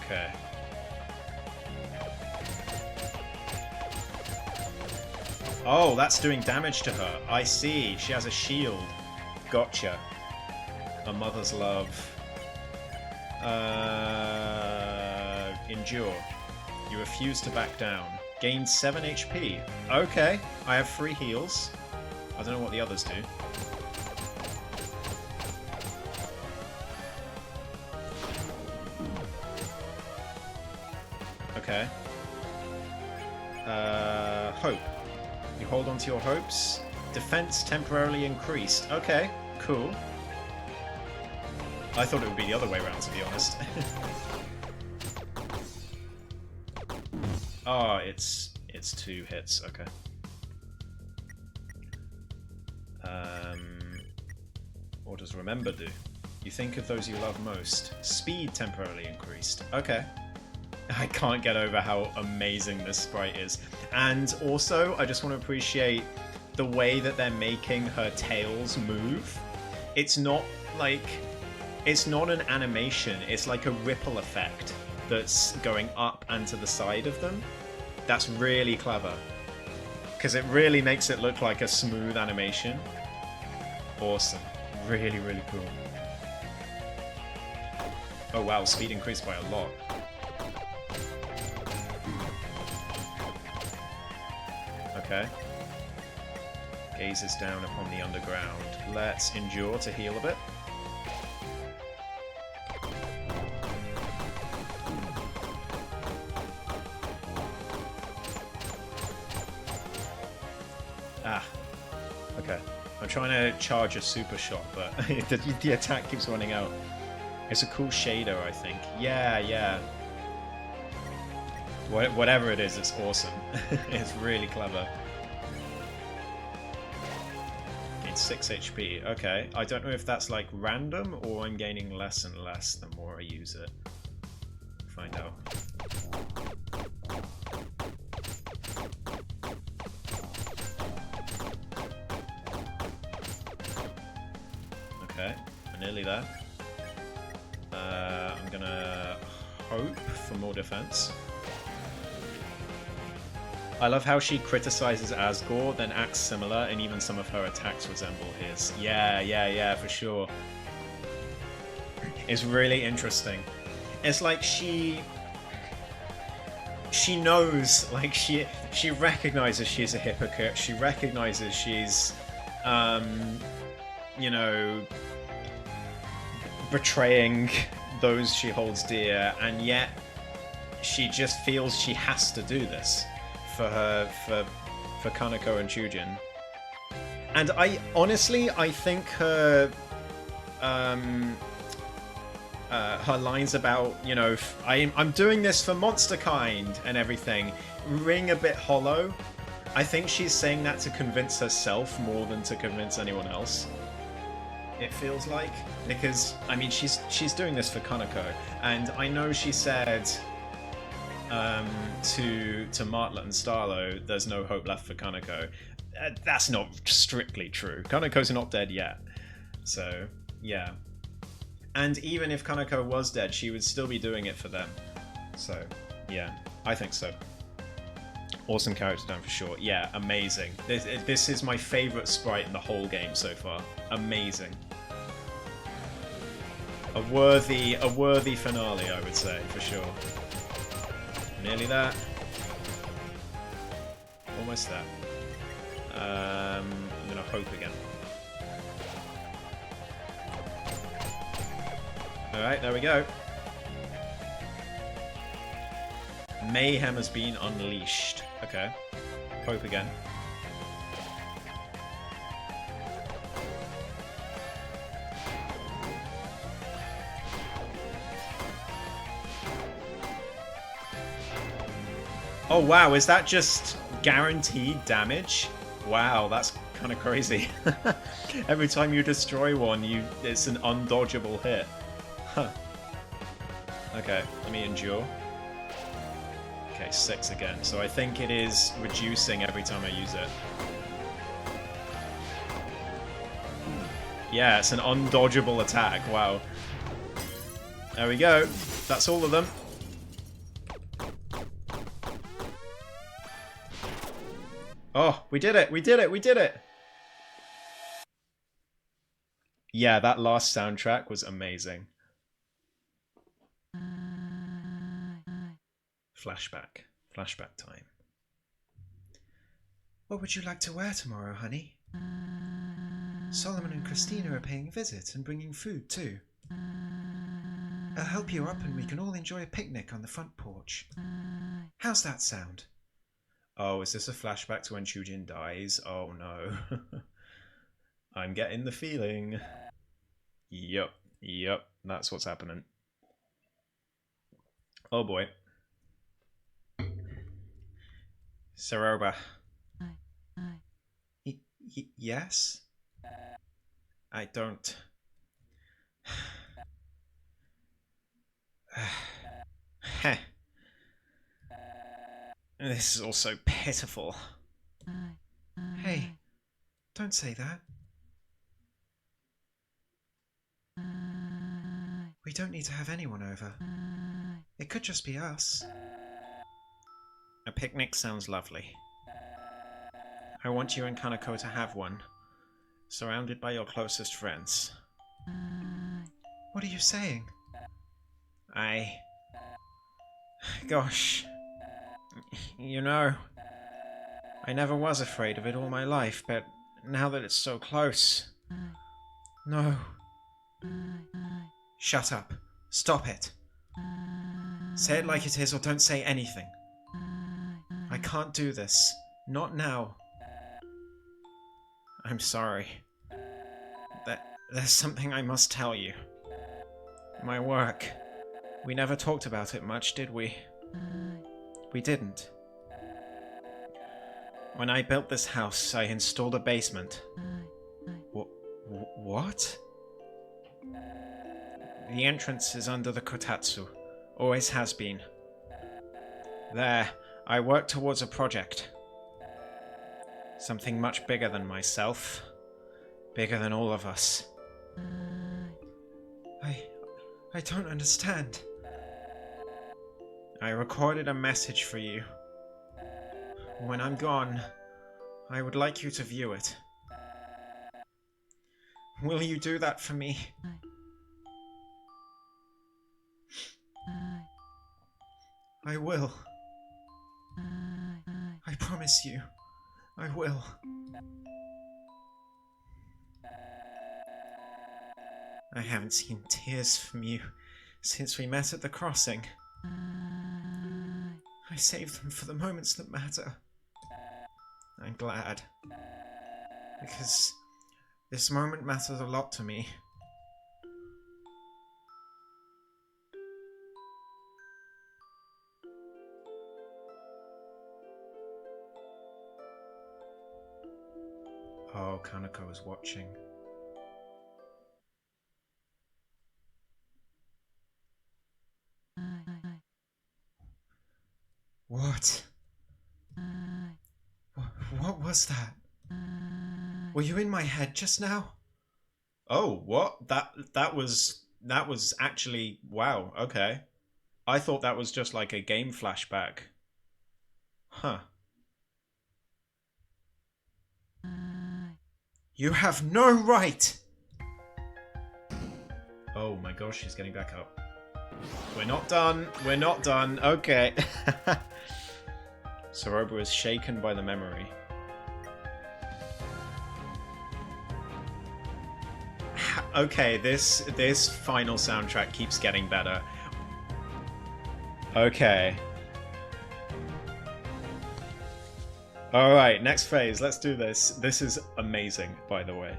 Okay. Oh, that's doing damage to her. I see. She has a shield. Gotcha. A mother's love. Endure. You refuse to back down. Gain 7 HP. Okay. I have 3 heals. I don't know what the others do. Okay. Hope. You hold on to your hopes. Defense temporarily increased. Okay, cool. I thought it would be the other way around, to be honest. Oh, it's 2 hits. Okay. What does remember do? You think of those you love most. Speed temporarily increased. Okay. I can't get over how amazing this sprite is. And also, I just want to appreciate the way that they're making her tails move. It's not like... It's not an animation, it's like a ripple effect that's going up and to the side of them. That's really clever. Because it really makes it look like a smooth animation. Awesome. Really, really cool. Oh wow, speed increased by a lot. Okay. Gazes down upon the underground. Let's endure to heal a bit. Ah. Okay. I'm trying to charge a super shot, but the attack keeps running out. It's a cool shader, I think. Yeah, yeah. Whatever it is, it's awesome. It's really clever. Gains 6 HP. Okay, I don't know if that's like random or I'm gaining less and less the more I use it. Find out. Okay, we're nearly there. I'm gonna hope for more defense. I love how she criticizes Asgore, then acts similar, and even some of her attacks resemble his. Yeah, for sure. It's really interesting. It's like she knows, like she recognizes she's a hypocrite. She recognizes she's, you know, betraying those she holds dear, and yet she just feels she has to do this for Kaneko and Chujin. And I honestly, I think her lines about, you know, I'm doing this for monster kind and everything ring a bit hollow. I think she's saying that to convince herself more than to convince anyone else. It feels like, because I mean she's doing this for Kaneko, and I know she said to Martlet and Starlo, there's no hope left for Kaneko. That's not strictly true. Kaneko's not dead yet, so yeah. And even if Kaneko was dead, she would still be doing it for them. So yeah, I think so. Awesome character design for sure. Yeah, amazing. This is my favourite sprite in the whole game so far. Amazing. A worthy finale, I would say, for sure. Nearly there. Almost there. I'm gonna hope again. Alright, there we go. Mayhem has been unleashed. Okay. Hope again. Oh wow, is that just guaranteed damage? Wow, that's kind of crazy. Every time you destroy one, it's an undodgeable hit. Huh. Okay, let me endure. Okay, 6 again. So I think it is reducing every time I use it. Yeah, it's an undodgeable attack. Wow. There we go. That's all of them. Oh, we did it! We did it! We did it! Yeah, that last soundtrack was amazing. Flashback. Flashback time. What would you like to wear tomorrow, honey? Solomon and Christina are paying a visit and bringing food too. I'll help you up and we can all enjoy a picnic on the front porch. How's that sound? Oh, is this a flashback to when Chujin dies? Oh no. I'm getting the feeling. Yup, that's what's happening. Oh boy. Saroba. Yes? I don't... Heh. This is all so pitiful. Hey, don't say that. We don't need to have anyone over. It could just be us. A picnic sounds lovely. I want you and Kaneko to have one, surrounded by your closest friends. What are you saying? Gosh. You know, I never was afraid of it all my life, but now that it's so close... No. Shut up. Stop it. Say it like it is or don't say anything. I can't do this. Not now. I'm sorry. There's something I must tell you. My work. We never talked about it much, did we? We didn't. When I built this house, I installed a basement. What? The entrance is under the kotatsu. Always has been. There, I worked towards a project. Something much bigger than myself. Bigger than all of us. I don't understand. I recorded a message for you. When I'm gone, I would like you to view it. Will you do that for me? I will. I promise you. I will. I haven't seen tears from you since we met at the crossing. I saved them for the moments that matter. I'm glad. Because this moment matters a lot to me. Oh, Kanako is watching. What? What was that? Were you in my head just now? Oh, what? That was actually wow. Okay, I thought that was just like a game flashback. Huh. You have no right! Oh my gosh, she's getting back up. We're not done. We're not done. Okay. Soroba is shaken by the memory. Okay, this final soundtrack keeps getting better. Okay. Alright, next phase. Let's do this. This is amazing, by the way.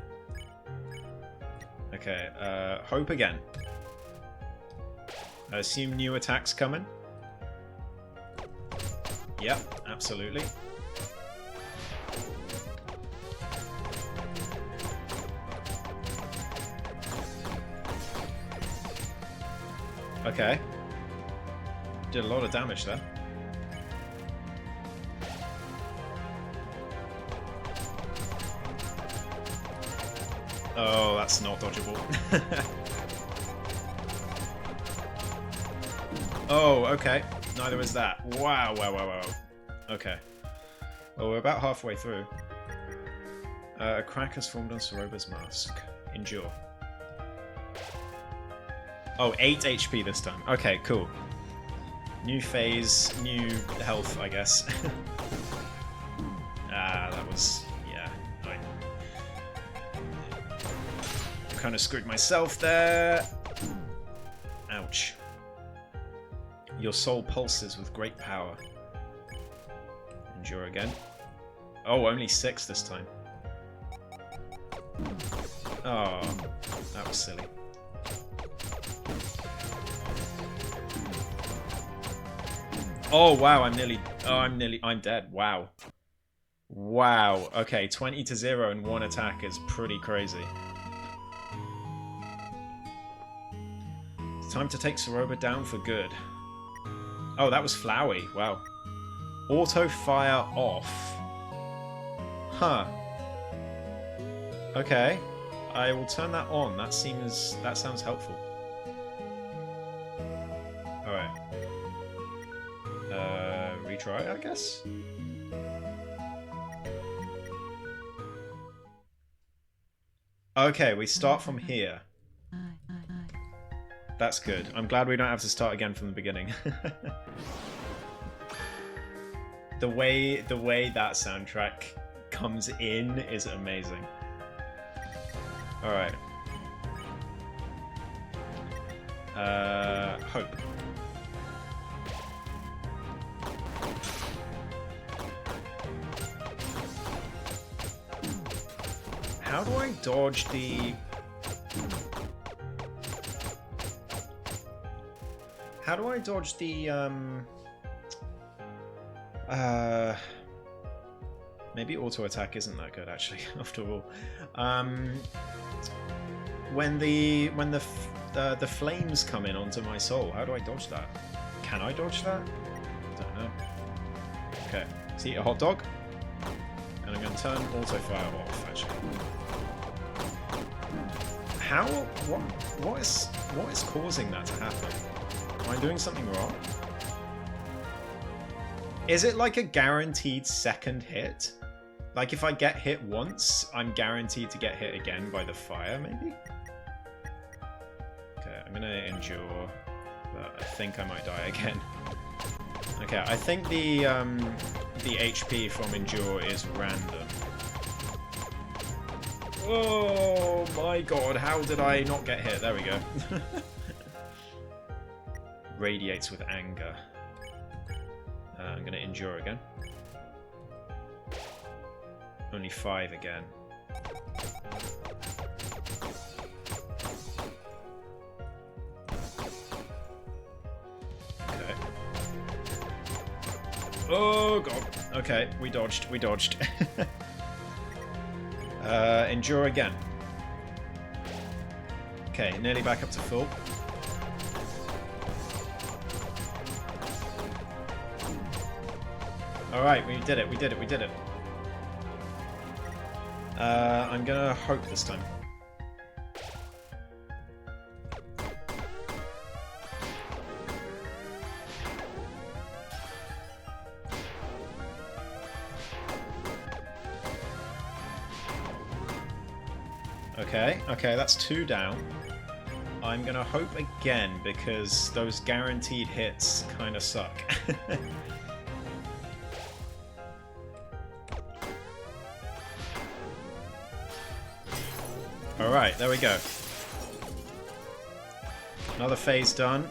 Okay, hope again. I assume new attacks coming? Yep, absolutely. Okay. Did a lot of damage there. Oh, that's not dodgeable. Oh, okay. Neither is that. Wow, wow, wow, wow. Okay. Well, we're about halfway through. A crack has formed on Soroba's mask. Endure. Oh, 8 HP this time. Okay, cool. New phase, new health, I guess. That was... yeah. I kind of screwed myself there. Ouch. Your soul pulses with great power. Endure again. Oh, only 6 this time. Oh, that was silly. Oh wow, I'm dead. Wow. Wow. Okay, 20-0 in one attack is pretty crazy. It's time to take Soroba down for good. Oh, that was Flowey. Wow. Auto fire off. Huh. Okay. I will turn that on. That sounds helpful. Alright. Retry, I guess? Okay, we start from here. That's good. I'm glad we don't have to start again from the beginning. The way that soundtrack comes in is amazing. Alright. Hope. How do I dodge the... How do I dodge the, maybe auto attack isn't that good actually, after all. When the flames come in onto my soul, how do I dodge that? Can I dodge that? I don't know. Okay, let's eat a hot dog. And I'm going to turn auto fire off, actually. How? What is causing that to happen? Am I doing something wrong? Is it like a guaranteed second hit? Like if I get hit once, I'm guaranteed to get hit again by the fire, maybe? Okay, I'm gonna endure, but I think I might die again. Okay, I think the HP from endure is random. Oh my god, how did I not get hit? There we go. Radiates with anger. I'm going to endure again. Only 5 again. Okay. Oh god. Okay, we dodged. We dodged. Endure again. Okay, nearly back up to full. Alright, we did it, we did it, we did it. I'm gonna hope this time. Okay, okay, that's 2 down. I'm gonna hope again because those guaranteed hits kind of suck. Alright, there we go. Another phase done.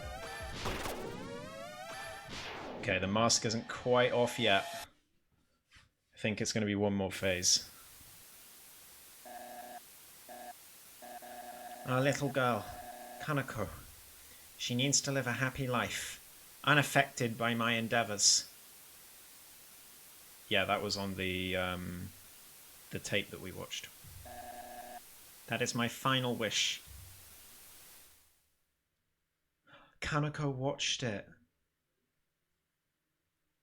Okay, the mask isn't quite off yet. I think it's going to be one more phase. Our little girl, Kanako. She needs to live a happy life, unaffected by my endeavors. Yeah, that was on the tape that we watched. That is my final wish. Kanako watched it.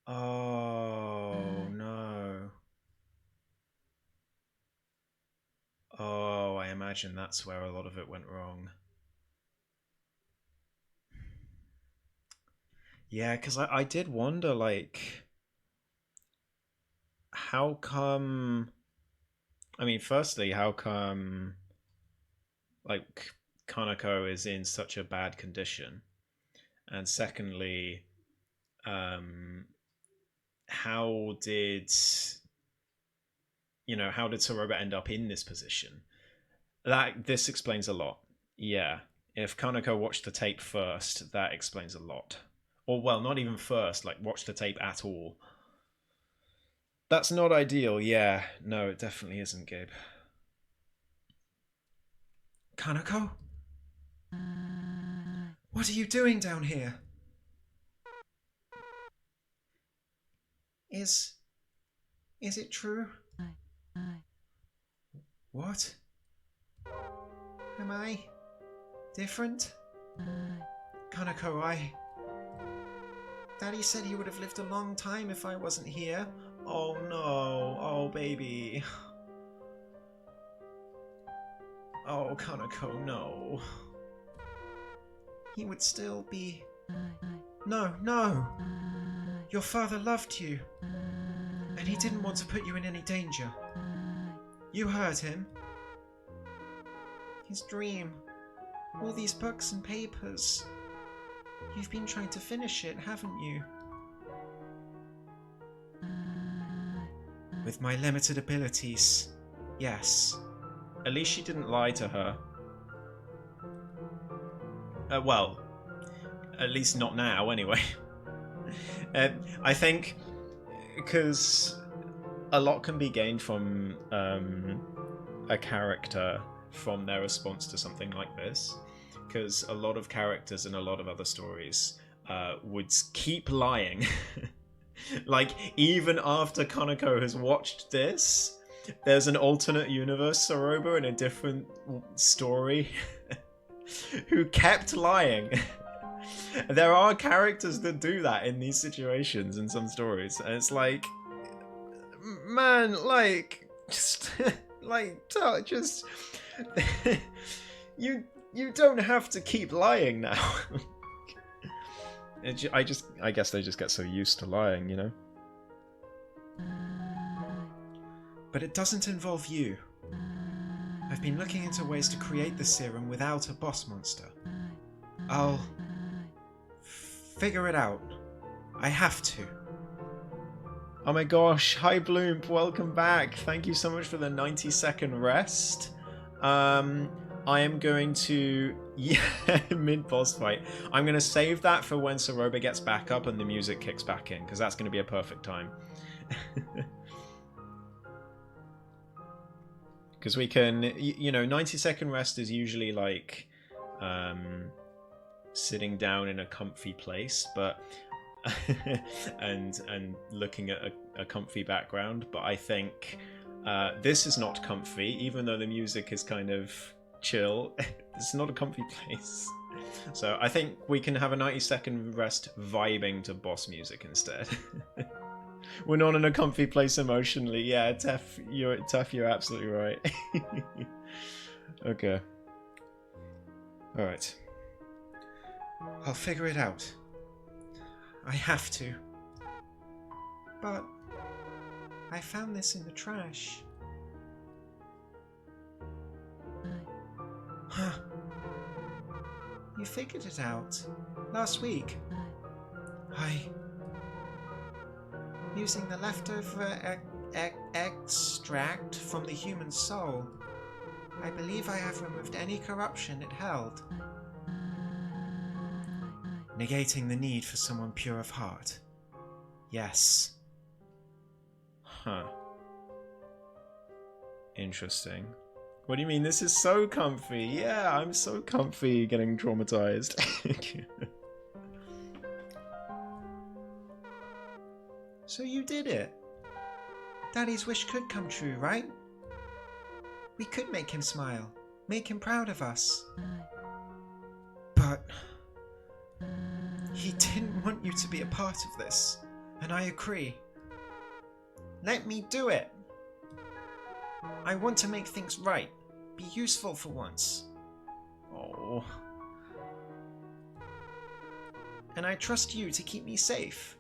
Oh, no. Oh, I imagine that's where a lot of it went wrong. Yeah, because I did wonder, like, how come... I mean, firstly, how come, like, Kanako is in such a bad condition? And secondly, how did Soroba end up in this position? This explains a lot. Yeah, if Kanako watched the tape first, that explains a lot. Or, well, not even first, like, watch the tape at all. That's not ideal, yeah. No, it definitely isn't, Gabe. Kanako? What are you doing down here? Is it true? What? Am I different? Kanako, Daddy said he would have lived a long time if I wasn't here. Oh no, oh baby. Oh, Kanako, no. He would still be... No, no! Your father loved you, and he didn't want to put you in any danger. You heard him. His dream. All these books and papers. You've been trying to finish it, haven't you? With my limited abilities, yes. At least she didn't lie to her. Well, at least not now, anyway. I think because a lot can be gained from a character from their response to something like this. Because a lot of characters in a lot of other stories would keep lying. Like, even after Kanako has watched this, there's an alternate universe Soroba in a different story who kept lying. There are characters that do that in these situations in some stories, and it's like, man, like, just, just, you don't have to keep lying now. I guess they just get so used to lying, you know? But it doesn't involve you. I've been looking into ways to create the serum without a boss monster. I'll figure it out. I have to. Oh my gosh, hi Bloomp, welcome back. Thank you so much for the 90-second rest. I am going to, yeah, mid-boss fight. I'm going to save that for when Saroba gets back up and the music kicks back in, because that's going to be a perfect time. Because we can, 90-second rest is usually like sitting down in a comfy place, but and looking at a comfy background. But I think this is not comfy, even though the music is kind of chill. It's not a comfy place. So I think we can have a 90-second rest vibing to boss music instead. We're not in a comfy place emotionally. Yeah, Tef, you're absolutely right. Okay. Alright. I'll figure it out. I have to. But I found this in the trash. Huh. You figured it out last week. Using the leftover extract from the human soul, I believe I have removed any corruption it held, negating the need for someone pure of heart. Yes. Huh. Interesting. What do you mean? This is so comfy. Yeah, I'm so comfy getting traumatized. So you did it. Daddy's wish could come true, right? We could make him smile, make him proud of us. But he didn't want you to be a part of this, and I agree. Let me do it. I want to make things right, be useful for once. Oh. And I trust you to keep me safe.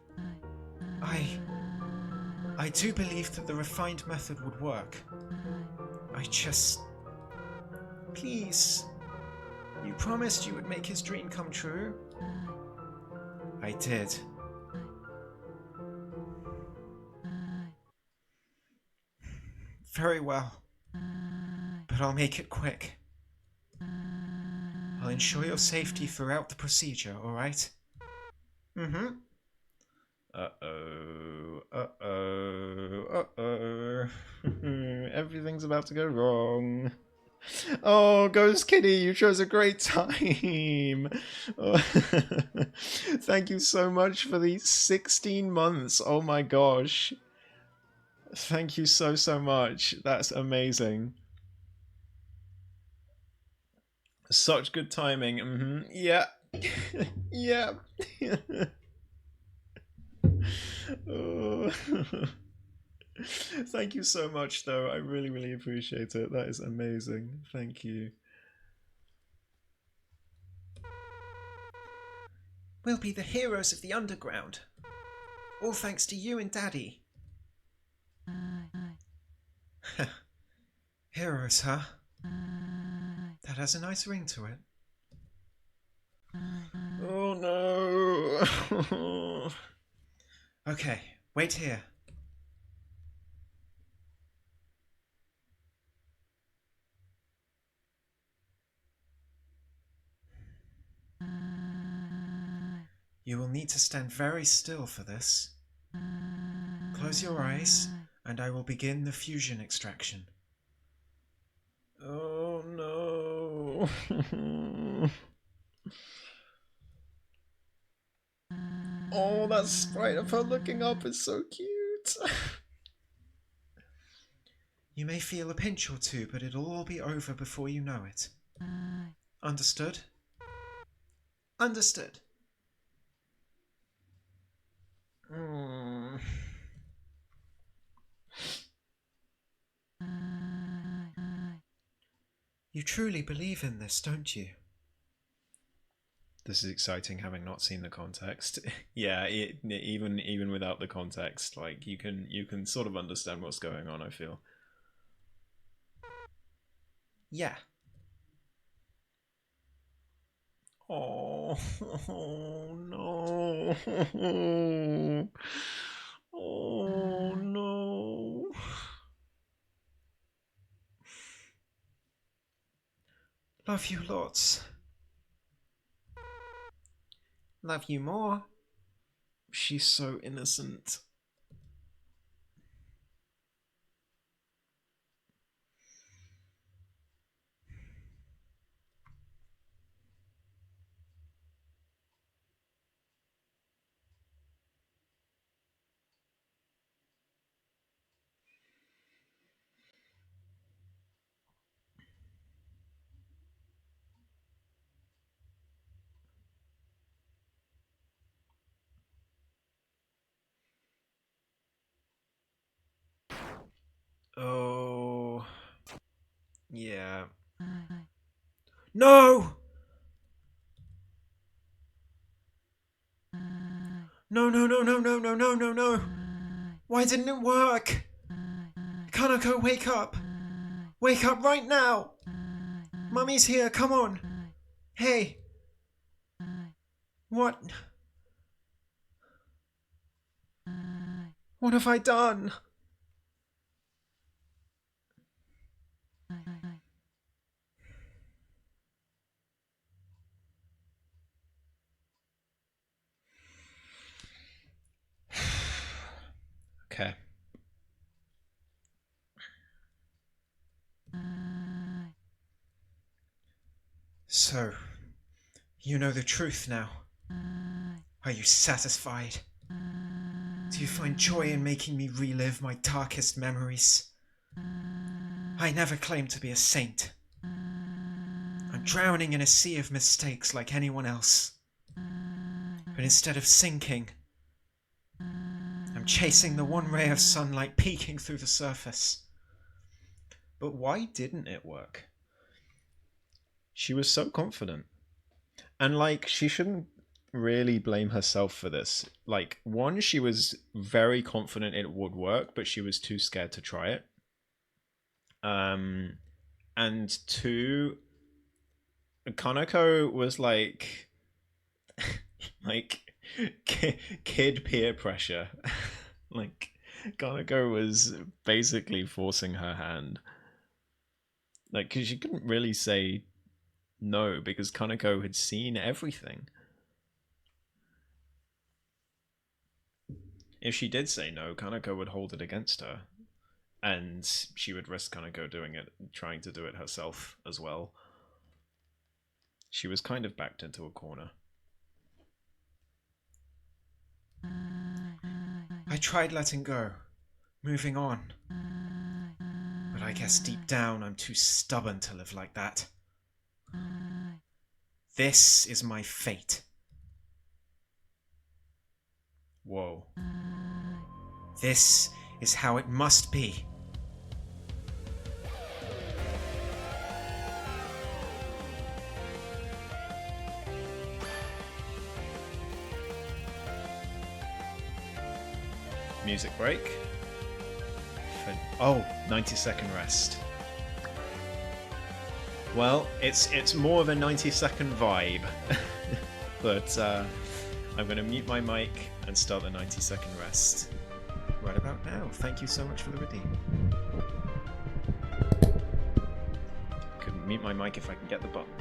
I do believe that the refined method would work. Please. You promised you would make his dream come true. I did. Very well. But I'll make it quick. I'll ensure your safety throughout the procedure, alright? Mm-hmm. Uh-oh. Uh-oh. Uh-oh. Everything's about to go wrong. Oh, Ghost Kitty, you chose a great time. Oh. Thank you so much for these 16 months. Oh my gosh. Thank you so, so much. That's amazing. Such good timing. Mm-hmm. Yeah. Yeah. Oh. Thank you so much, though. I really, really appreciate it. That is amazing. Thank you. We'll be the heroes of the underground. All thanks to you and Daddy. Heroes, huh? That has a nice ring to it. Oh no. Okay, wait here. You will need to stand very still for this. Close your eyes, and I will begin the fusion extraction. Oh no. Oh, that sprite of her looking up is so cute. You may feel a pinch or two, but it'll all be over before you know it. Understood? Understood. Mm. You truly believe in this, don't you? This is exciting, having not seen the context. Yeah, even without the context, like you can sort of understand what's going on. I feel. Yeah. Oh, oh no. Oh no. Love you lots. Love you more. She's so innocent. Oh. Yeah. No! No, no, no, no, no, no, no, no, no. Why didn't it work? Kanako, wake up. Wake up right now. Mummy's here, come on. Hey. What? What have I done? Okay. So, you know the truth now. Are you satisfied? Do you find joy in making me relive my darkest memories? I never claimed to be a saint. I'm drowning in a sea of mistakes like anyone else. But instead of sinking, I'm chasing the one ray of sunlight peeking through the surface. But why didn't it work? She was so confident. And like, she shouldn't really blame herself for this. Like, one, she was very confident it would work, but she was too scared to try it. And two, Kanako was like like kid peer pressure. Like, Kanako was basically forcing her hand. Like, because she couldn't really say no because Kanako had seen everything. If she did say no, Kanako would hold it against her, and she would risk Kanako doing it, trying to do it herself as well. She was kind of backed into a corner. I tried letting go, moving on. But I guess deep down I'm too stubborn to live like that. This is my fate. Whoa. This is how it must be. Music break. Oh, 90-second rest. Well, it's more of a 90-second vibe. But I'm going to mute my mic and start the 90-second rest right about now. Thank you so much for the redeem. Couldn't mute my mic if I can get the button.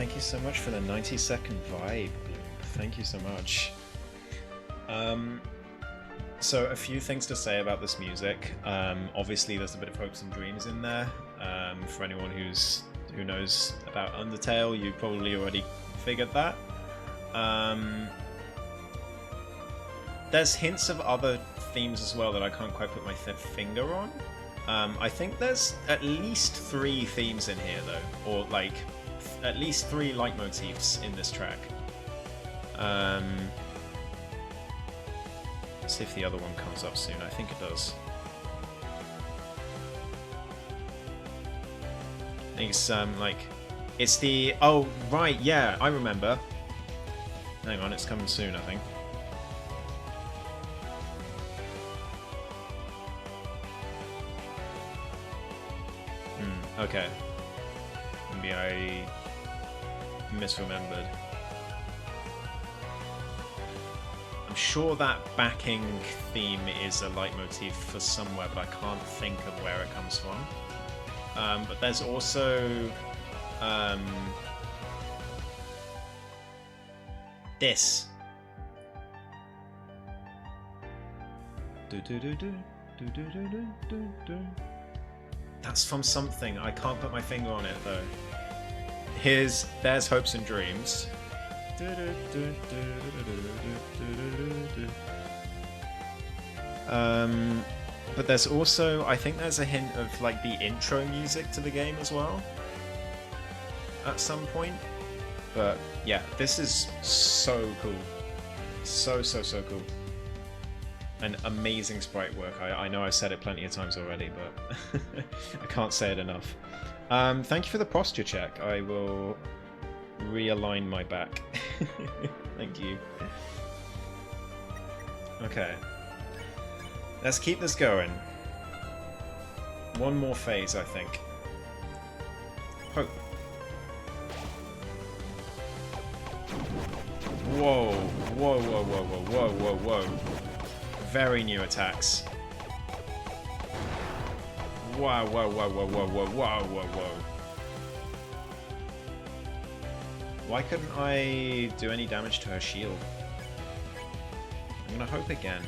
thank you so much for the 90-second vibe. Thank you so much. So a few things to say about this music. Obviously, there's a bit of hopes and dreams in there. For anyone who knows about Undertale, you probably already figured that. There's hints of other themes as well that I can't quite put my finger on. I think there's at least 3 themes in here though, or like at least 3 leitmotifs in this track. Let's see if the other one comes up soon. I think it does. I think it's like it's the right, yeah, I remember. Hang on, it's coming soon, I think. Okay. Maybe I misremembered. I'm sure that backing theme is a leitmotif for somewhere, but I can't think of where it comes from. But there's also this. That's from something. I can't put my finger on it though. There's Hopes and Dreams. But there's also, I think there's a hint of like the intro music to the game as well at some point. But yeah, this is so cool. So cool. And amazing sprite work. I know I've said it plenty of times already, but I can't say it enough. Thank you for the posture check. I will realign my back. Thank you. Okay. Let's keep this going. One more phase, I think. Hope. Whoa. Whoa. Very new attacks. Whoa. Why couldn't I do any damage to her shield? I'm gonna hope again.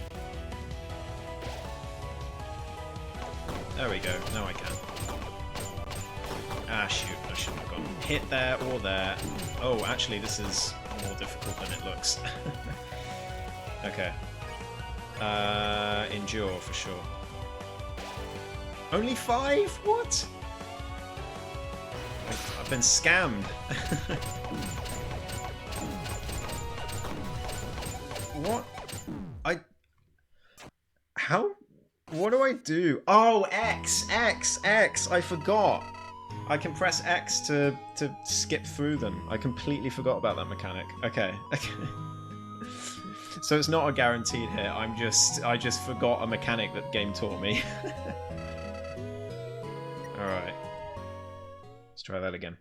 There we go. Now I can. Ah, shoot. I shouldn't have gone hit there or there. Oh, actually, this is more difficult than it looks. Okay. Endure for sure. Only 5? What? I've been scammed. What? How? What do I do? Oh, X! I forgot. I can press X to skip through them. I completely forgot about that mechanic. Okay. So it's not a guaranteed hit. I just forgot a mechanic that game taught me. All right. Let's try that again.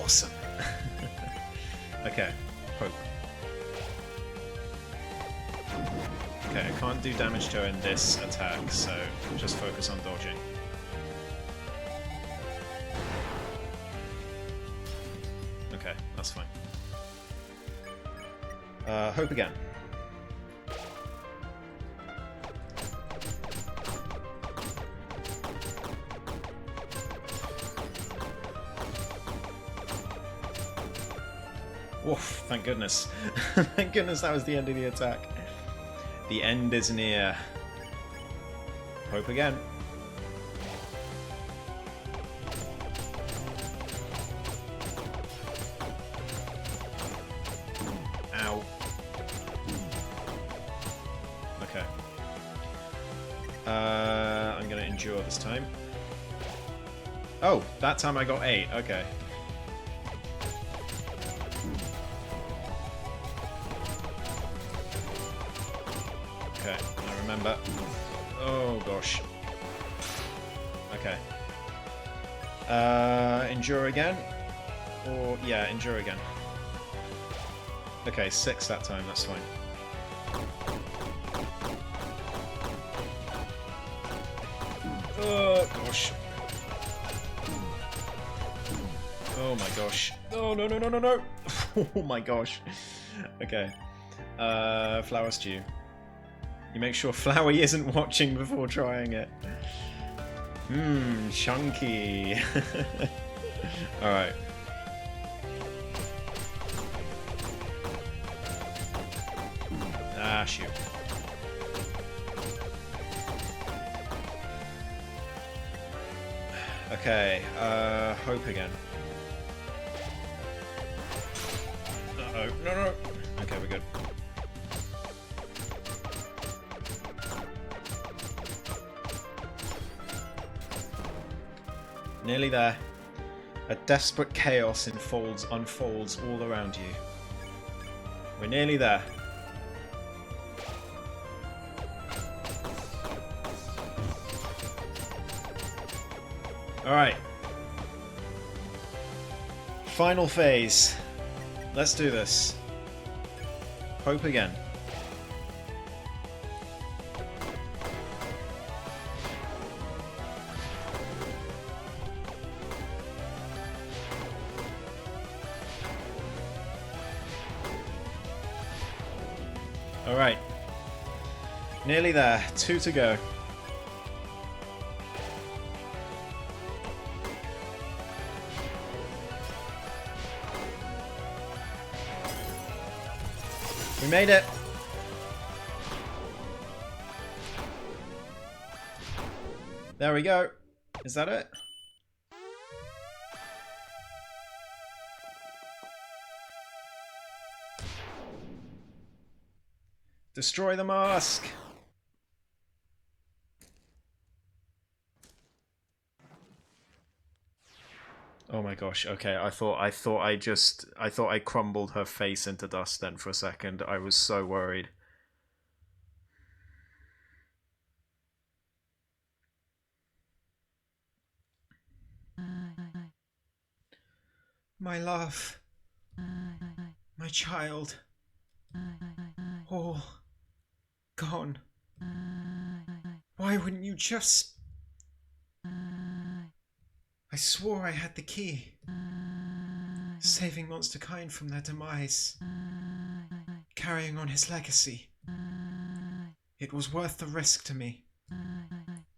Awesome. Okay, hope. Okay, I can't do damage to her in this attack, so just focus on dodging. Okay, that's fine. Hope again. Oof, thank goodness. Thank goodness that was the end of the attack. The end is near. Hope again. Ow. Okay. I'm gonna endure this time. Oh, that time I got 8. Okay. Okay, I remember. Oh gosh. Okay. Endure again? Or, yeah, endure again. Okay, 6 that time, that's fine. Oh, gosh. Oh my gosh. Oh, no, no, no, no, no! Oh my gosh. Okay. Flower stew. You make sure Flowey isn't watching before trying it. Chunky. Alright. Ah, shoot. Okay, hope again. Uh-oh, no, no. Okay, we're good. Nearly there. A desperate chaos unfolds all around you. We're nearly there. Alright. Final phase. Let's do this. Hope again. Alright. Nearly there. 2 to go. We made it. There we go. Is that it? Destroy the mask. Oh my gosh. Okay, I thought I crumbled her face into dust then for a second. I was so worried. My love. My child. All gone. Why wouldn't you just... I swore I had the key. Saving monster kind from their demise. Carrying on his legacy. It was worth the risk to me.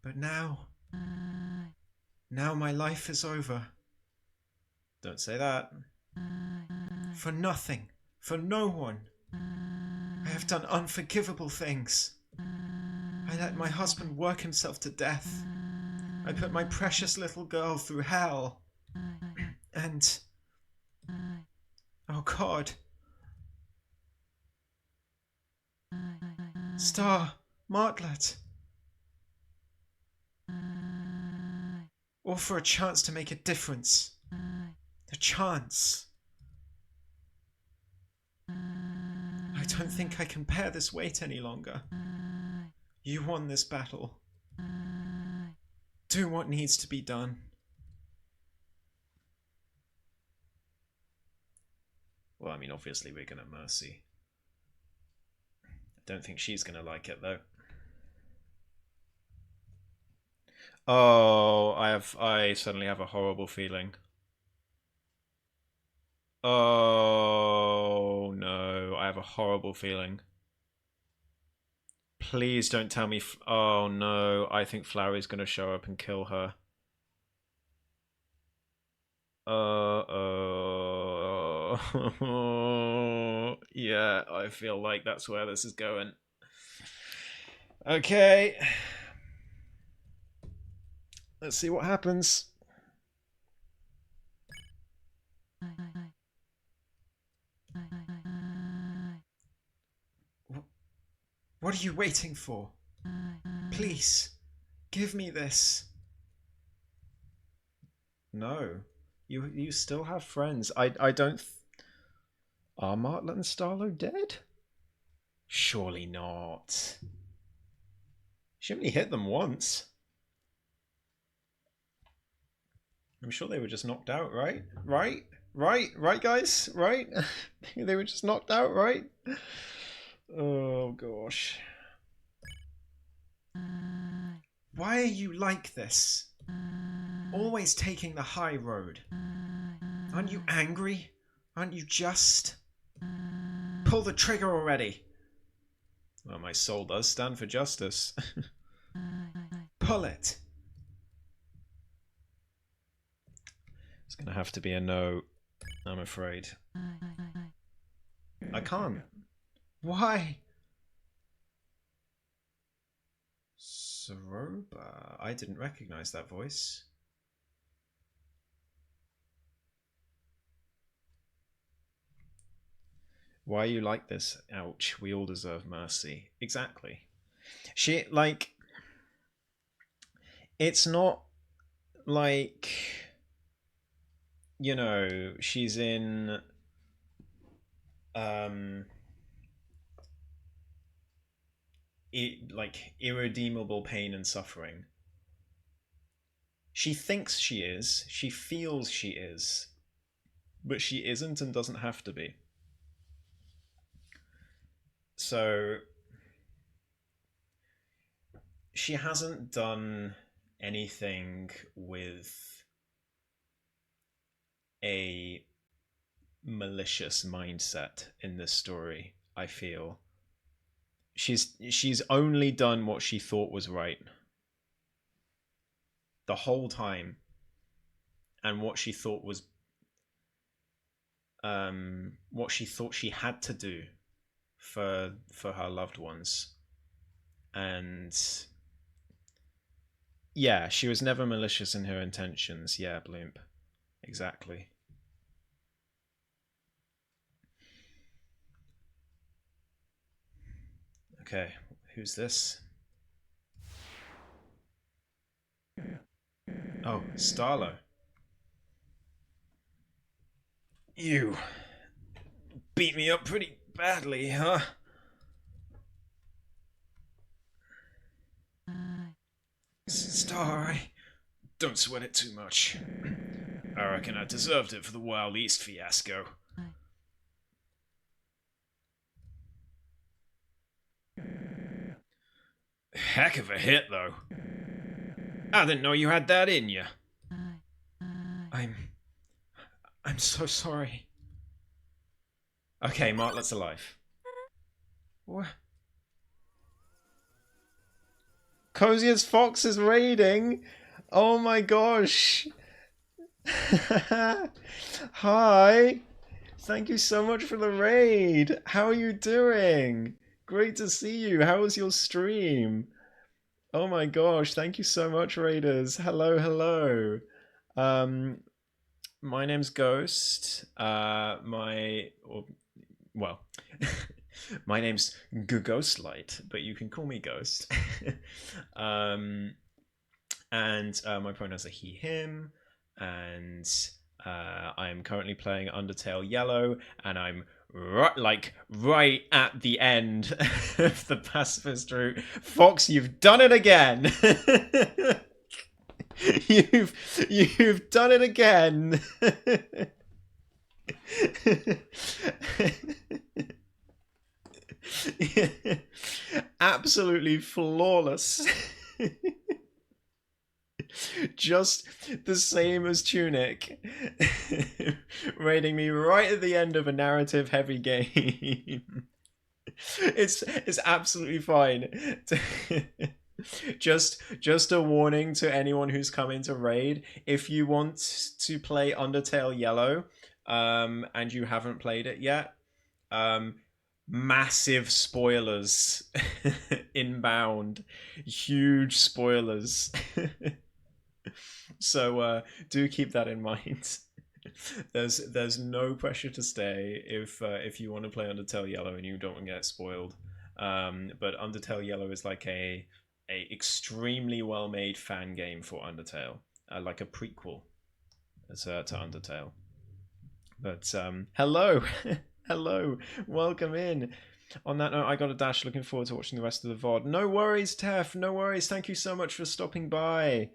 But now... Now my life is over. Don't say that. For nothing. For no one. I have done unforgivable things. I let my husband work himself to death. I put my precious little girl through hell. And... Oh God. Star, Martlet. All for a chance to make a difference. A chance. I don't think I can bear this weight any longer. You won this battle. Do what needs to be done. Well, I mean, obviously we're gonna mercy. I don't think she's gonna like it though. Oh, I suddenly have a horrible feeling. Oh no, I have a horrible feeling. Please don't tell me. Oh no, I think Flowey's gonna show up and kill her. Oh. Yeah, I feel like that's where this is going. Okay. Let's see what happens. What are you waiting for? Please, give me this. No. You still have friends. I don't... Are Martlet and Starlo dead? Surely not. She only hit them once. I'm sure they were just knocked out, right? Right, guys? Right? They were just knocked out, right? Oh, gosh. Why are you like this? Always taking the high road. Aren't you angry? Aren't you just? Pull the trigger already. Well, my soul does stand for justice. Pull it. It's gonna have to be a no, I'm afraid. I can't. Why? Soroba? I didn't recognize that voice. Why are you like this? Ouch, we all deserve mercy. Exactly. She, like... It's not like... You know, she's in... like, irredeemable pain and suffering. She thinks she is, she feels she is, but she isn't and doesn't have to be. So she hasn't done anything with a malicious mindset in this story, I feel. She's only done what she thought was right the whole time, and what she thought was what she thought she had to do for her loved ones. And yeah, she was never malicious in her intentions. Yeah, Bloomp. Exactly. Okay, who's this? Oh, Starlo. You beat me up pretty badly, huh? Star, don't sweat it too much. I reckon I deserved it for the Wild East fiasco. Heck of a hit, though. I didn't know you had that in you. I'm so sorry. Okay, Martlet's alive. What? Cozy as Fox is raiding. Oh my gosh. Hi. Thank you so much for the raid. How are you doing? Great to see you. How was your stream? Oh my gosh, thank you so much, raiders. Hello, hello. My name's Ghost. Well, my name's Ghostlight, but you can call me Ghost. And my pronouns are he, him, and I am currently playing Undertale Yellow, and I'm right at the end of the pacifist route. Fox, you've done it again. You've done it again. Absolutely flawless. Just the same as Tunic. Raiding me right at the end of a narrative heavy game. It's absolutely fine. Just a warning to anyone who's coming to raid: if you want to play Undertale Yellow, and you haven't played it yet, massive spoilers inbound, huge spoilers. So do keep that in mind. There's no pressure to stay if you want to play Undertale Yellow and you don't want to get spoiled. But Undertale Yellow is like a extremely well made fan game for Undertale, like a prequel to Undertale. But hello, hello, welcome in. On that note, I got a dash. Looking forward to watching the rest of the VOD. No worries, Tef. No worries. Thank you so much for stopping by.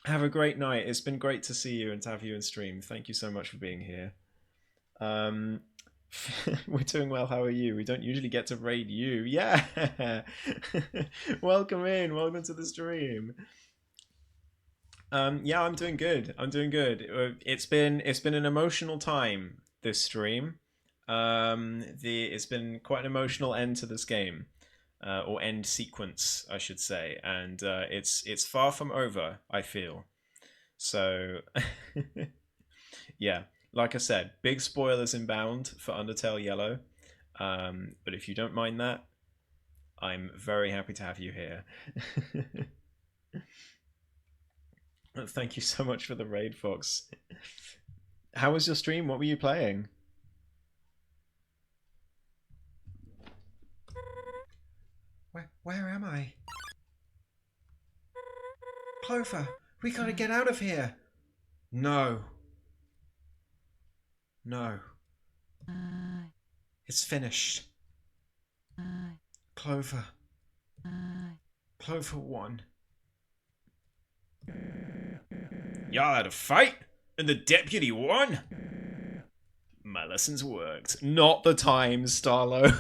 Have a great night. It's been great to see you and to have you in stream. Thank you so much for being here. Um, we're doing well. How are you? We don't usually get to raid you. Yeah. Welcome in. Welcome to the stream. Yeah, I'm doing good. I'm doing good. It's been an emotional time this stream. It's been quite an emotional end to this game, or end sequence, I should say, and it's far from over. I feel so. Yeah, like I said, big spoilers inbound for Undertale Yellow. But if you don't mind that, I'm very happy to have you here. Thank you so much for the raid, Fox. How was your stream? What were you playing? Where am I? Clover, we gotta get out of here. No. No. It's finished. Clover. Clover won. Y'all had a fight, and the deputy won. My lessons worked. Not the time, Starlo.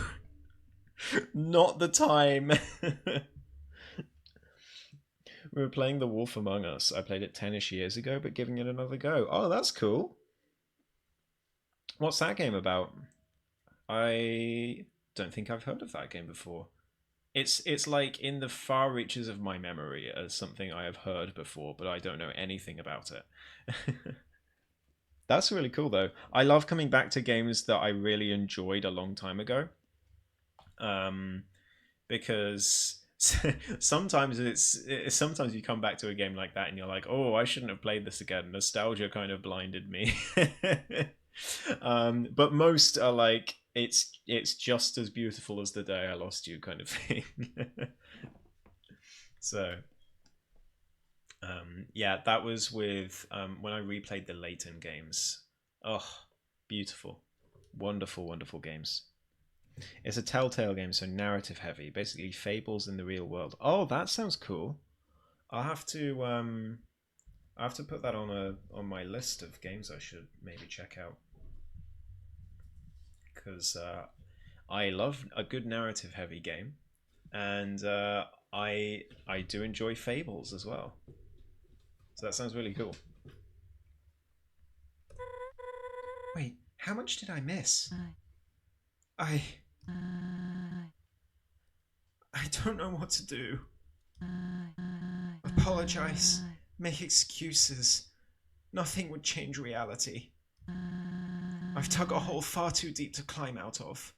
Not the time. We were playing The Wolf Among Us. I played it 10ish years ago, but giving it another go. Oh, that's cool. What's that game about? I don't think I've heard of that game before. It's like in the far reaches of my memory as something I have heard before, but I don't know anything about it. That's really cool though. I love coming back to games that I really enjoyed a long time ago. Because sometimes sometimes you come back to a game like that and you're like, oh, I shouldn't have played this again. Nostalgia kind of blinded me. But most are like, it's just as beautiful as the day I lost you kind of thing. So yeah, that was with when I replayed the Layton games. Oh, beautiful, wonderful, wonderful games. It's a Telltale game, so narrative heavy, basically fables in the real world. Oh, that sounds cool. I'll have to put that on my list of games I should maybe check out, because I love a good narrative heavy game, and I do enjoy fables as well. So that sounds really cool. Wait, how much did I miss? I don't know what to do. Apologize. Make excuses. Nothing would change reality. I've dug a hole far too deep to climb out of.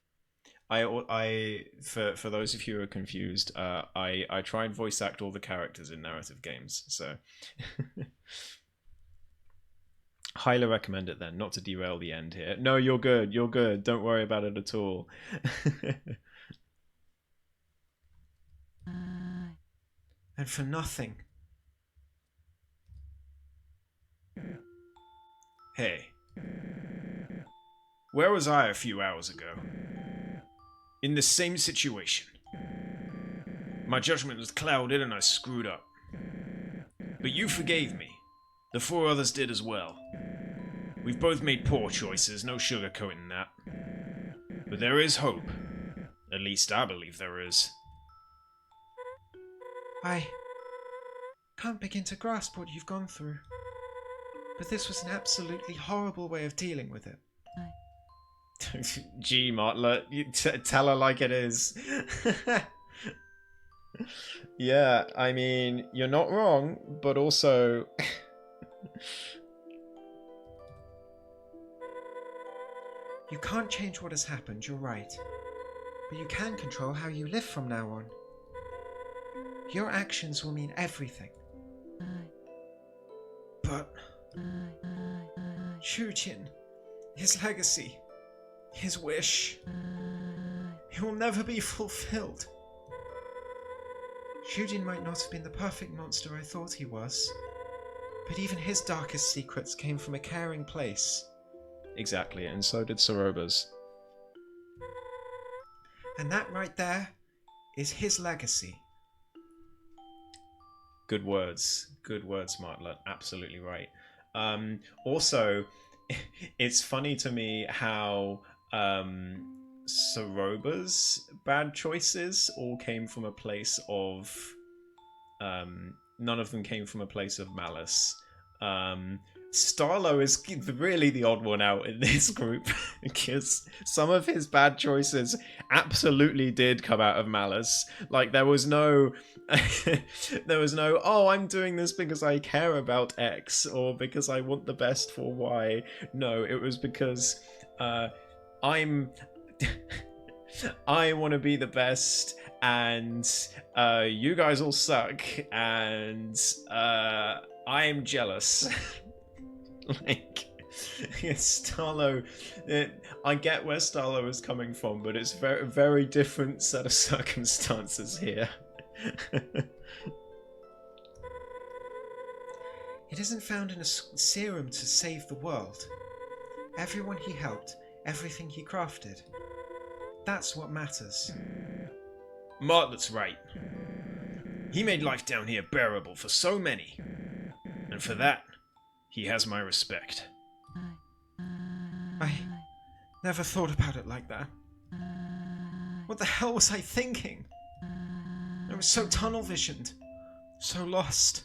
For those of you who are confused, I try and voice act all the characters in narrative games, so highly recommend it then, not to derail the end here. No, you're good, don't worry about it at all. And for nothing. Hey. Where was I a few hours ago? In the same situation. My judgment was clouded and I screwed up. But you forgave me. The 4 others did as well. We've both made poor choices, no sugarcoating that. But there is hope. At least I believe there is. I can't begin to grasp what you've gone through. But this was an absolutely horrible way of dealing with it. Gee, Martlet, you tell her like it is. Yeah, I mean, you're not wrong, but also... You can't change what has happened, you're right. But you can control how you live from now on. Your actions will mean everything. But... Shujin, his legacy, his wish, it will never be fulfilled. Shujin might not have been the perfect monster I thought he was, but even his darkest secrets came from a caring place. Exactly, and so did Soroba's. And that right there is his legacy. Good words, Martlet. Absolutely right. Also, it's funny to me how Soroba's bad choices all came from a place of none of them came from a place of malice. Um, Starlo is really the odd one out in this group because some of his bad choices absolutely did come out of malice. Like there was no oh, I'm doing this because I care about X or because I want the best for Y. No, it was because I'm I want to be the best, and you guys all suck, and I'm jealous. Like, Starlo, I get where Starlo is coming from, but it's very, very different set of circumstances here. It isn't found in a serum to save the world. Everyone he helped, everything he crafted. That's what matters. Martlet's right. He made life down here bearable for so many. And for that, he has my respect. I never thought about it like that. What the hell was I thinking? I was so tunnel visioned, so lost.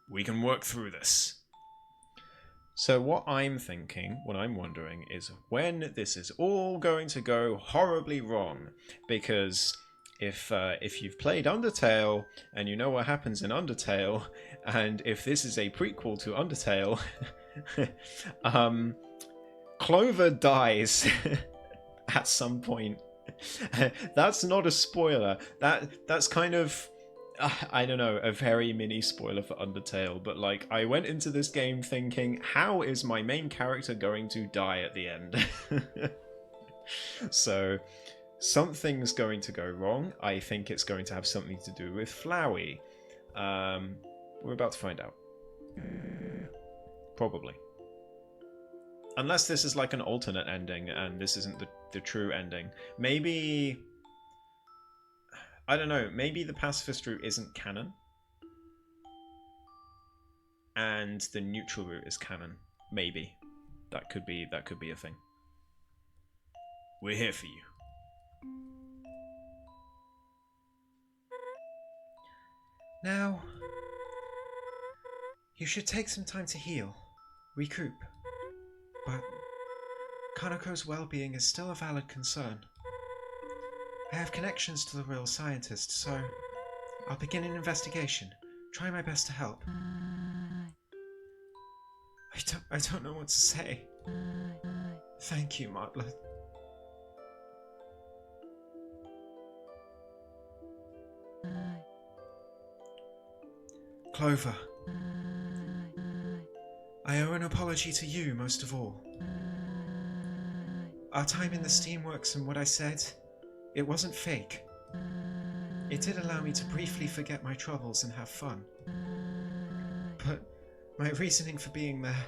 We can work through this. So what I'm thinking, what I'm wondering is when this is all going to go horribly wrong, because if you've played Undertale and you know what happens in Undertale, and if this is a prequel to Undertale, Clover dies at some point. That's not a spoiler. That's kind of I don't know, a very mini spoiler for Undertale, but like I went into this game thinking, how is my main character going to die at the end? So something's going to go wrong. I think it's going to have something to do with Flowey. We're about to find out. Probably. Unless this is like an alternate ending and this isn't the true ending. Maybe... I don't know, maybe the pacifist route isn't canon. And the neutral route is canon. Maybe. That could be a thing. We're here for you. Now, you should take some time to heal, recoup. But Kaneko's well-being is still a valid concern. I have connections to the real scientist, so I'll begin an investigation. Try my best to help. I don't know what to say. Thank you, Martlet. Clover. I owe an apology to you most of all. Our time in the Steamworks and what I said, it wasn't fake. It did allow me to briefly forget my troubles and have fun. But my reasoning for being there...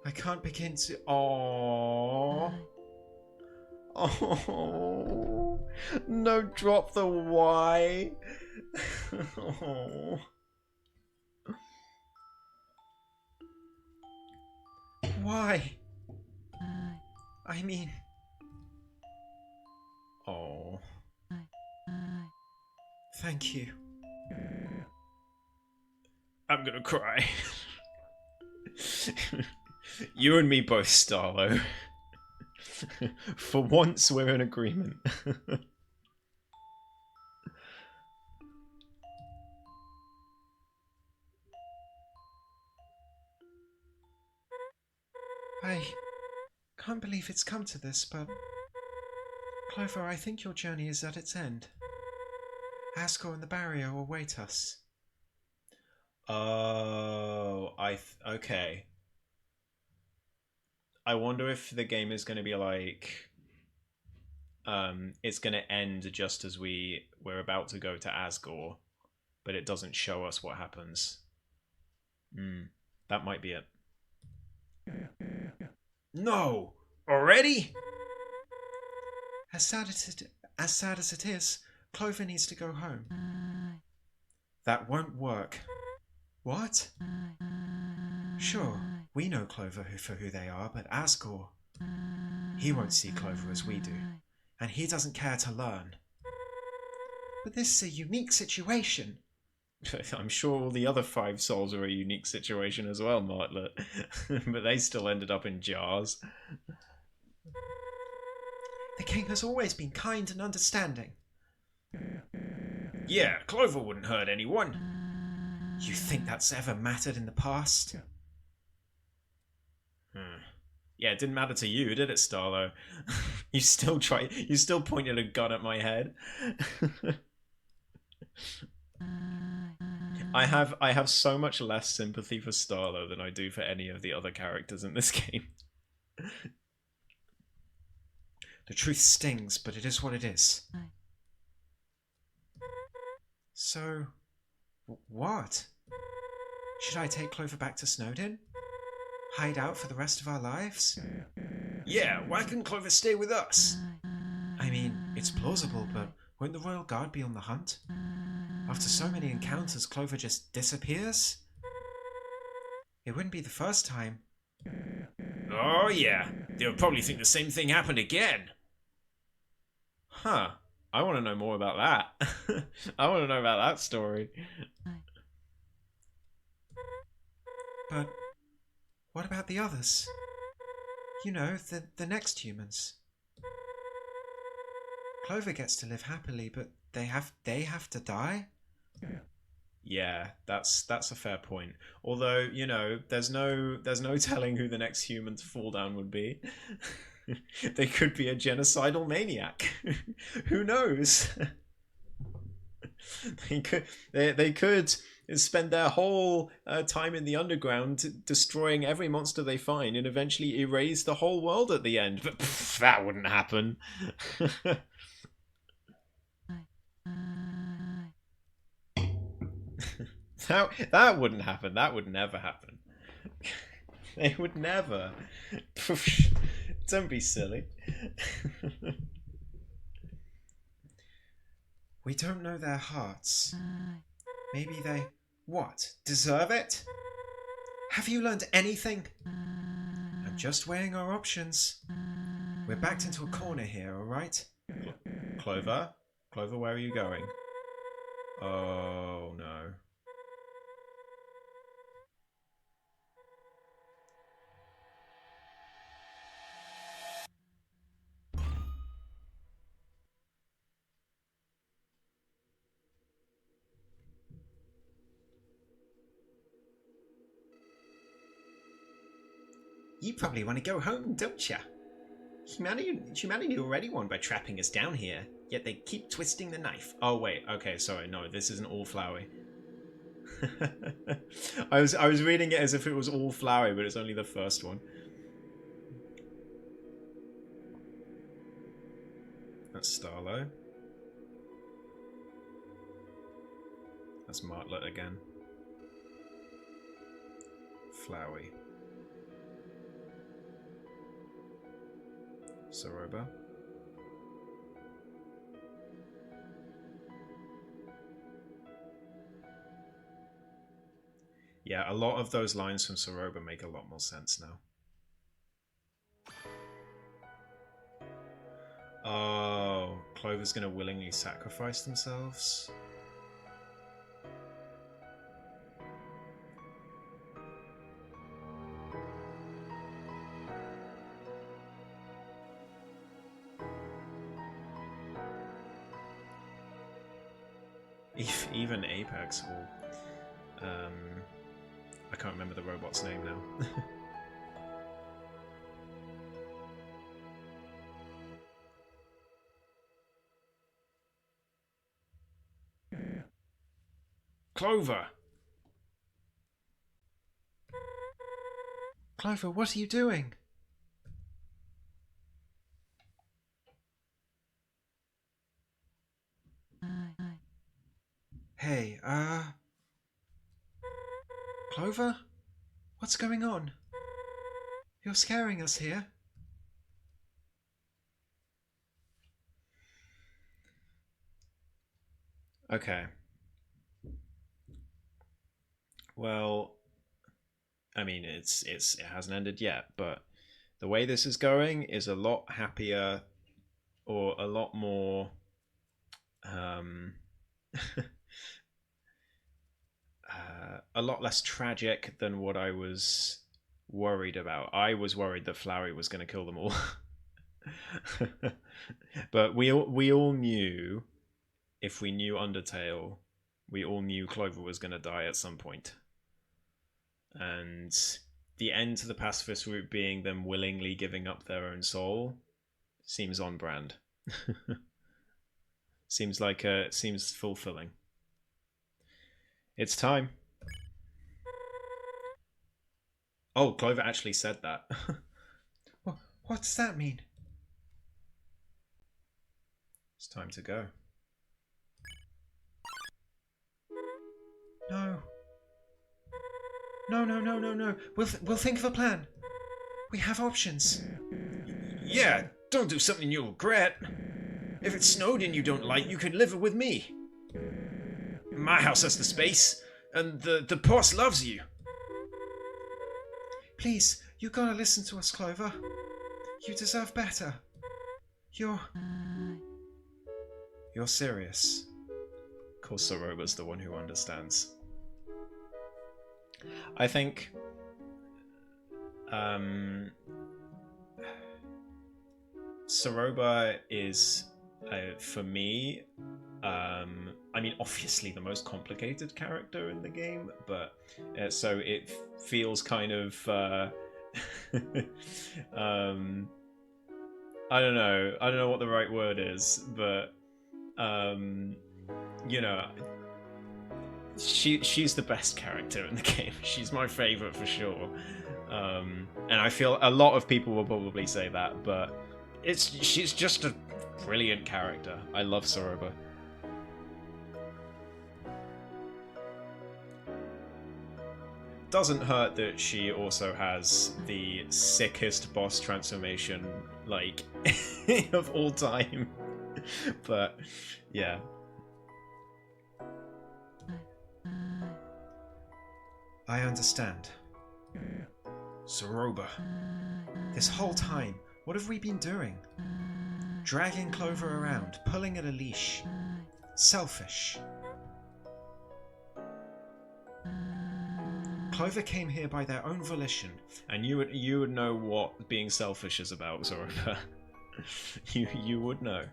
I can't begin to... Aww. Oh, no, drop the Y. Oh. Why? I mean... Oh. Thank you. I'm gonna cry. You and me both, Starlo. For once, we're in agreement. I can't believe it's come to this, but... Clover, I think your journey is at its end. Asgore and the barrier await us. Oh, okay. I wonder if the game is going to be like, it's going to end just as we're about to go to Asgore, but it doesn't show us what happens. That might be it. No! Already? As sad as it is, Clover needs to go home. That won't work. What? Sure, we know Clover for who they are, but Asgore, he won't see Clover as we do, and he doesn't care to learn. But this is a unique situation. I'm sure all the other 5 souls are a unique situation as well, Martlet. But they still ended up in jars. The king has always been kind and understanding. Yeah, Clover wouldn't hurt anyone. You think that's ever mattered in the past? Yeah, it didn't matter to you, did it, Starlo? You still pointed a gun at my head. I have so much less sympathy for Starlo than I do for any of the other characters in this game. The truth stings, but it is what it is. So, what? Should I take Clover back to Snowdin? Hide out for the rest of our lives? Yeah, why couldn't Clover stay with us? I mean, it's plausible, but won't the Royal Guard be on the hunt? After so many encounters, Clover just disappears? It wouldn't be the first time. Oh yeah, they'll probably think the same thing happened again. Huh. I want to know more about that. I want to know about that story. But what about the others? You know, the next humans. Clover gets to live happily, but they have to die? Yeah, that's a fair point. Although, you know, there's no telling who the next human to fall down would be. They could be a genocidal maniac. Who knows? They could spend their whole time in the underground destroying every monster they find and eventually erase the whole world at the end. But that wouldn't happen. That wouldn't happen. That would never happen. They would never. Don't be silly. We don't know their hearts. Maybe they... What? Deserve it? Have you learned anything? I'm just weighing our options. We're backed into a corner here, alright? Clover? Clover, where are you going? Oh, no. You probably want to go home, don't ya? Humanity already won by trapping us down here, yet they keep twisting the knife. Oh, wait. Okay, sorry. No, this isn't all flowery. I was reading it as if it was all flowery, but it's only the first one. That's Starlo. That's Martlet again. Flowey. Soroba. Yeah, a lot of those lines from Soroba make a lot more sense now. Oh, Clover's gonna willingly sacrifice themselves? Even Apex will... I can't remember the robot's name now. Clover! Clover, what are you doing? Hey, Clover? What's going on? You're scaring us here. Okay. Well, I mean, it hasn't ended yet, but the way this is going is a lot happier, or a lot more um a lot less tragic than what I was worried about. I was worried that Flowey was going to kill them all. But we all knew, if we knew Undertale, we all knew Clover was going to die at some point. And the end to the pacifist route being them willingly giving up their own soul seems on brand. Seems fulfilling. It's time. Oh, Clover actually said that. What does that mean? It's time to go. No. No. We'll think of a plan. We have options. Yeah, don't do something you'll regret. If it's Snowden you don't like, you can live with me. My house has the space, and the boss loves you. Please, you gotta listen to us, Clover. You deserve better. You're serious. Of course, Soroba's the one who understands. I think Soroba is, for me, I mean, obviously the most complicated character in the game, but so it feels kind of I don't know what the right word is, but you know, she's the best character in the game. She's my favorite for sure, and I feel a lot of people will probably say that, but she's just a brilliant character. I love Soroba. Doesn't hurt that she also has the sickest boss transformation, like, of all time. But yeah. I understand. Soroba, this whole time, what have we been doing? Dragging Clover around, pulling at a leash. Selfish. Clover came here by their own volition. And you would know what being selfish is about, Soroba. you would know.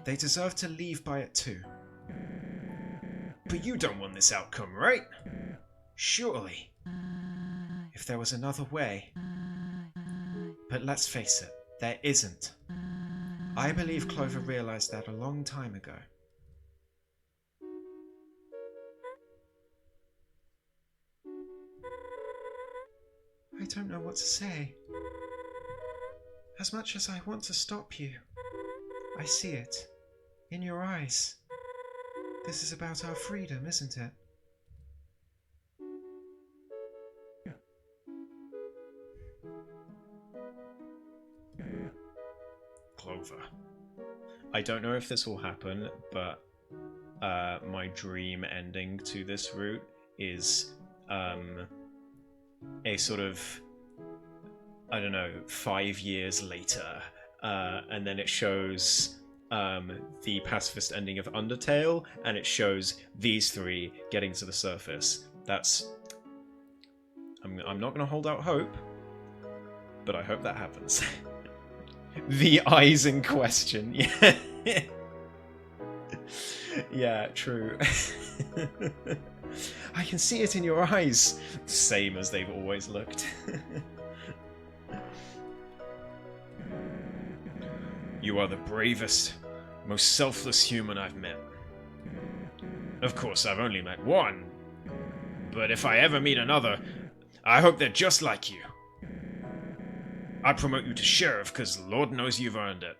They deserve to leave by it too. But you don't want this outcome, right? Surely. If there was another way. But let's face it, there isn't. I believe Clover realized that a long time ago. I don't know what to say. As much as I want to stop you, I see it. In your eyes. This is about our freedom, isn't it? Clover. I don't know if this will happen, but my dream ending to this route is a sort of, I don't know, 5 years later, and then it shows the pacifist ending of Undertale, and it shows these three getting to the surface. That's... I'm not going to hold out hope, but I hope that happens. The eyes in question, yeah. Yeah, true. I can see it in your eyes. Same as they've always looked. You are the bravest, most selfless human I've met. Of course, I've only met one. But if I ever meet another, I hope they're just like you. I promote you to sheriff because Lord knows you've earned it.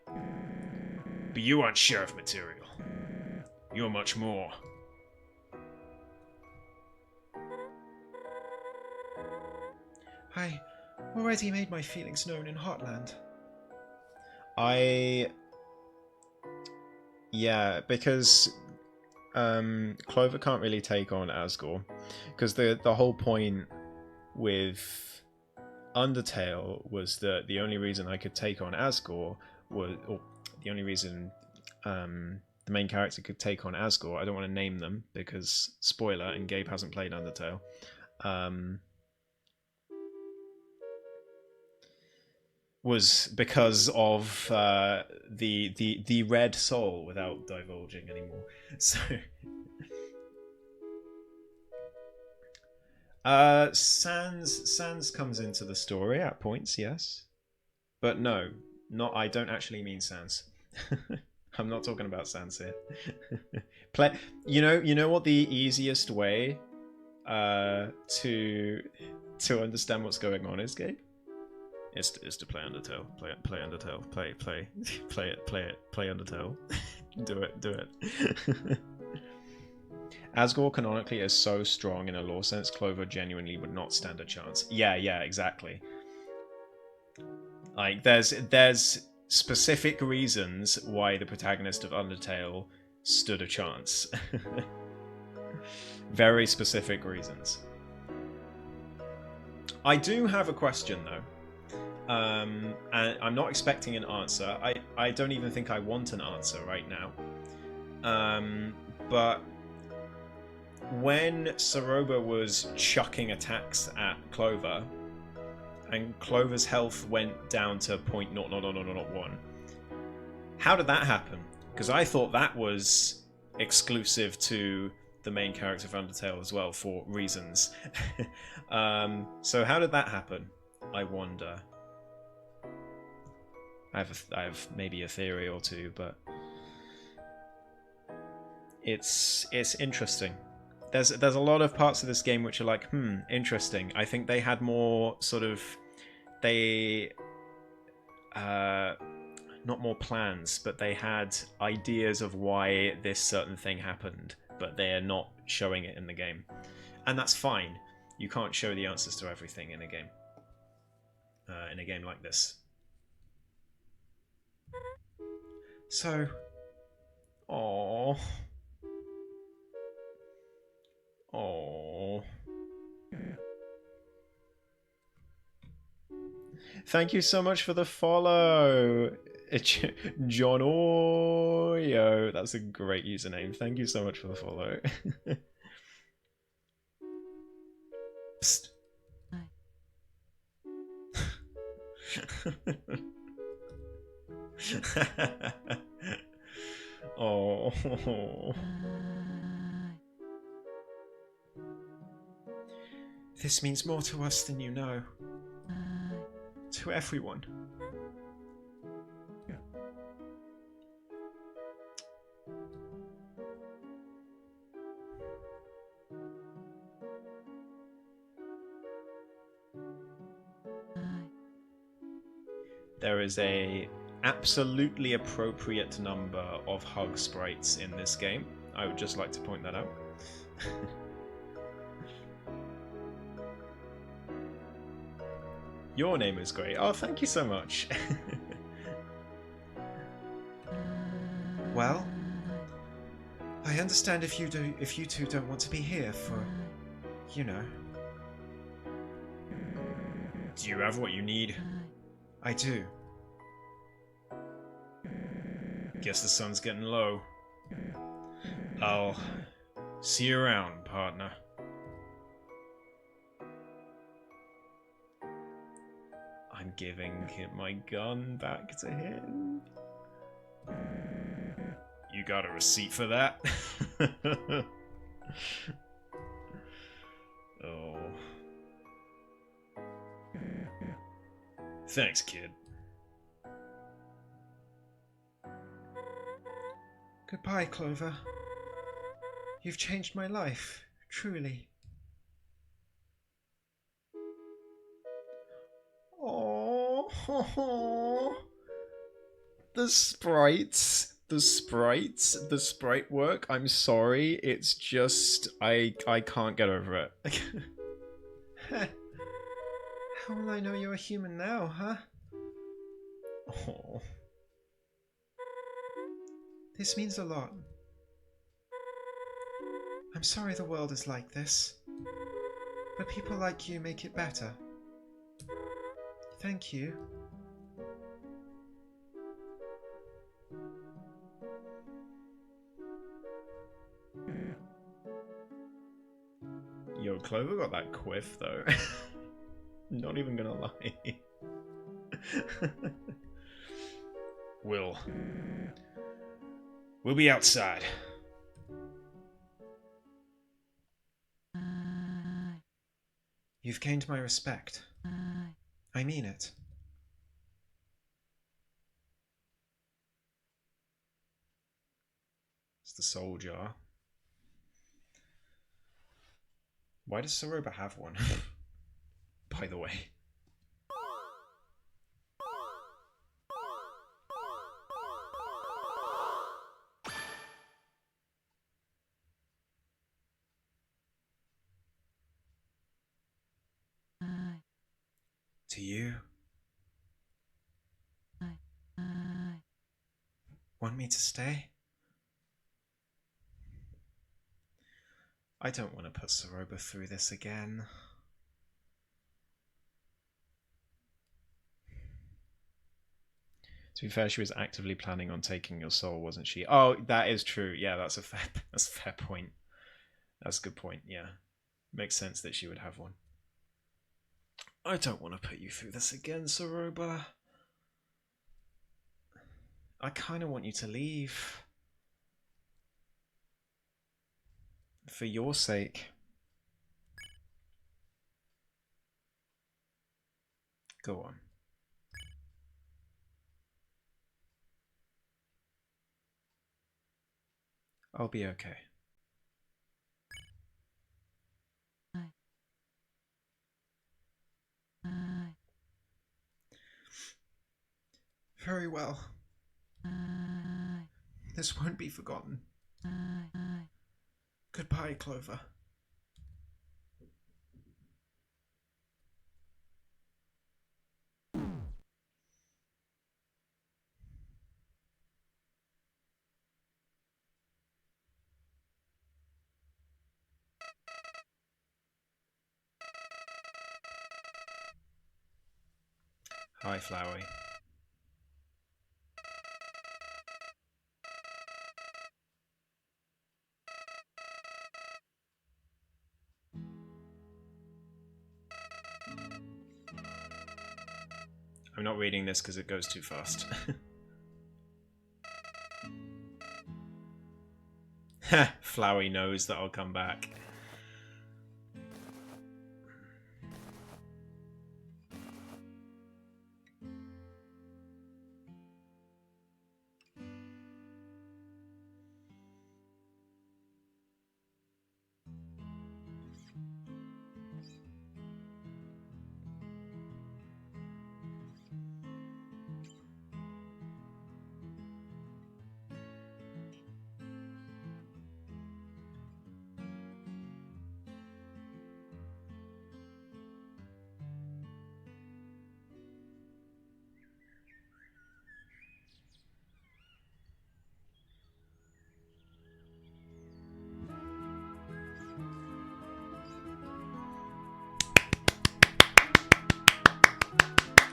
But you aren't sheriff material. You're much more. I already made my feelings known in Heartland. Yeah, because Clover can't really take on Asgore, because the whole point with Undertale was that the only reason I could take on Asgore was, or the only reason the main character could take on Asgore, I don't want to name them because spoiler, and Gabe hasn't played Undertale, was because of the red soul, without divulging anymore. So Sans comes into the story at points, yes, but no, not. I don't actually mean Sans. I'm not talking about Sans here. Play. You know what the easiest way to understand what's going on is, Gabe? Is to play Undertale. Play Undertale. Play Undertale. Do it. Asgore canonically is so strong in a lore sense, Clover genuinely would not stand a chance. Yeah, exactly. Like, there's specific reasons why the protagonist of Undertale stood a chance. Very specific reasons. I do have a question, though. And I'm not expecting an answer. I don't even think I want an answer right now. But when Saroba was chucking attacks at Clover, and Clover's health went down to 0.00001, how did that happen? Because I thought that was exclusive to the main character of Undertale as well, for reasons. So how did that happen? I wonder. I have maybe a theory or two, but it's interesting. There's a lot of parts of this game which are like, interesting. I think they had more sort of, not more plans, but they had ideas of why this certain thing happened, but they are not showing it in the game. And that's fine. You can't show the answers to everything in a game. In a game like this. So, Aww. Thank you so much for the follow, John Oyo. That's a great username. Thank you so much for the follow. Psst. Oh. this means more to us than you know. To everyone. There is a absolutely appropriate number of hug sprites in this game. I would just like to point that out. Your name is great. Oh, thank you so much. Well, I understand if you two don't want to be here for, you know. Do you have what you need? I do. Guess the sun's getting low. I'll see you around, partner. I'm giving my gun back to him. You got a receipt for that? Oh. Thanks, kid. Goodbye, Clover. You've changed my life, truly. Oh, the sprites, the sprite work. I'm sorry, it's just I can't get over it. How will I know you're a human now, huh? Oh. This means a lot. I'm sorry the world is like this, but people like you make it better. Thank you. Yo, Clover got that quiff though. Not even gonna lie. We'll be outside. You've gained my respect. I mean it. It's the soul jar. Why does Soroba have one? By the way. To you? Want me to stay? I don't want to put Soroba through this again. To be fair, she was actively planning on taking your soul, wasn't she? Oh, that is true. Yeah, that's a fair point. That's a good point, yeah. Makes sense that she would have one. I don't want to put you through this again, Soroba. I kind of want you to leave. For your sake. Go on. I'll be okay. Very well. This won't be forgotten. Goodbye, Clover. Hi, Flowey. I'm not reading this because it goes too fast. Flowey knows that I'll come back.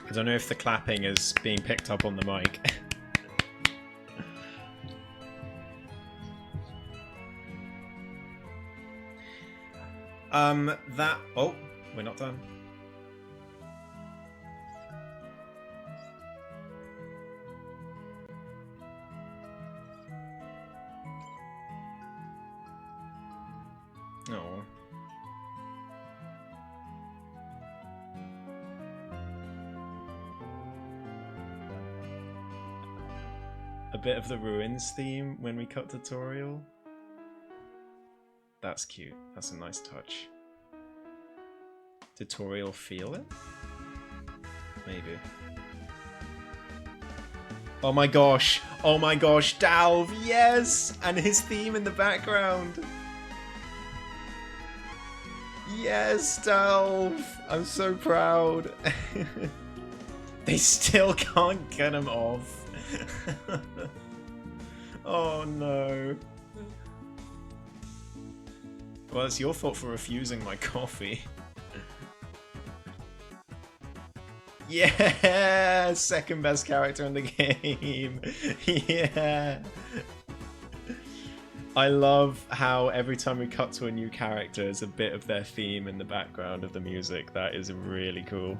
I don't know if the clapping is being picked up on the mic. Oh, we're not done. Oh. A bit of the ruins theme when we cut tutorial. That's cute. That's a nice touch. Tutorial feel it? Maybe. Oh my gosh! Oh my gosh, Dalv, yes! And his theme in the background. Yes, Delve! I'm so proud. They still can't get him off. Oh no. Well, it's your fault for refusing my coffee. Yeah! Second best character in the game. Yeah! I love how every time we cut to a new character, there's a bit of their theme in the background of the music. That is really cool.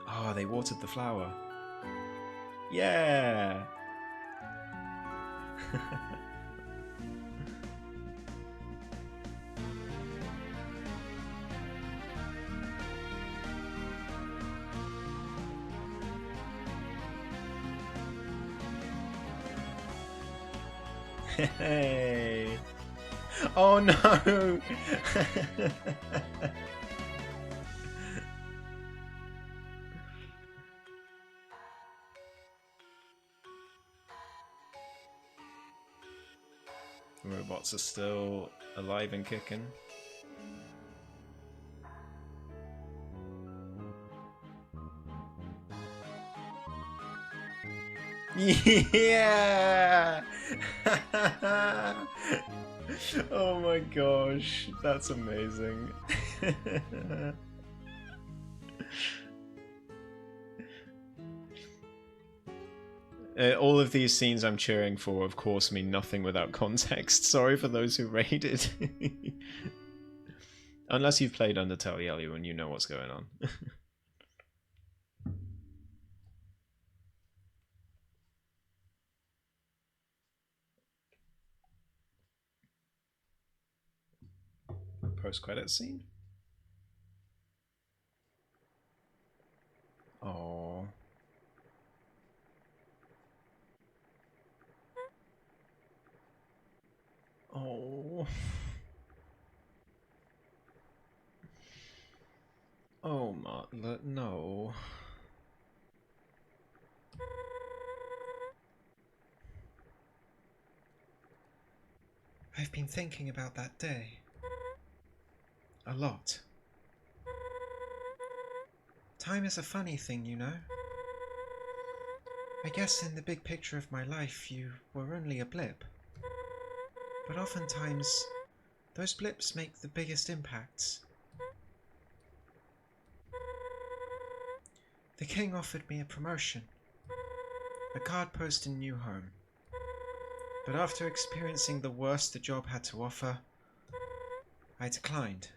Oh, they watered the flower. Yeah! Hey! Oh no! Robots are still alive and kicking. Yeah! Oh my gosh, that's amazing. All of these scenes I'm cheering for, of course, mean nothing without context. Sorry for those who rated. Unless you've played Undertale Yellow and you know what's going on. Post-credit scene? Oh. Oh. Oh, Martlet, no. I've been thinking about that day. A lot. Time is a funny thing, you know. I guess in the big picture of my life, you were only a blip. But oftentimes, those blips make the biggest impacts. The king offered me a promotion, a guard post in New Home. But after experiencing the worst the job had to offer, I declined.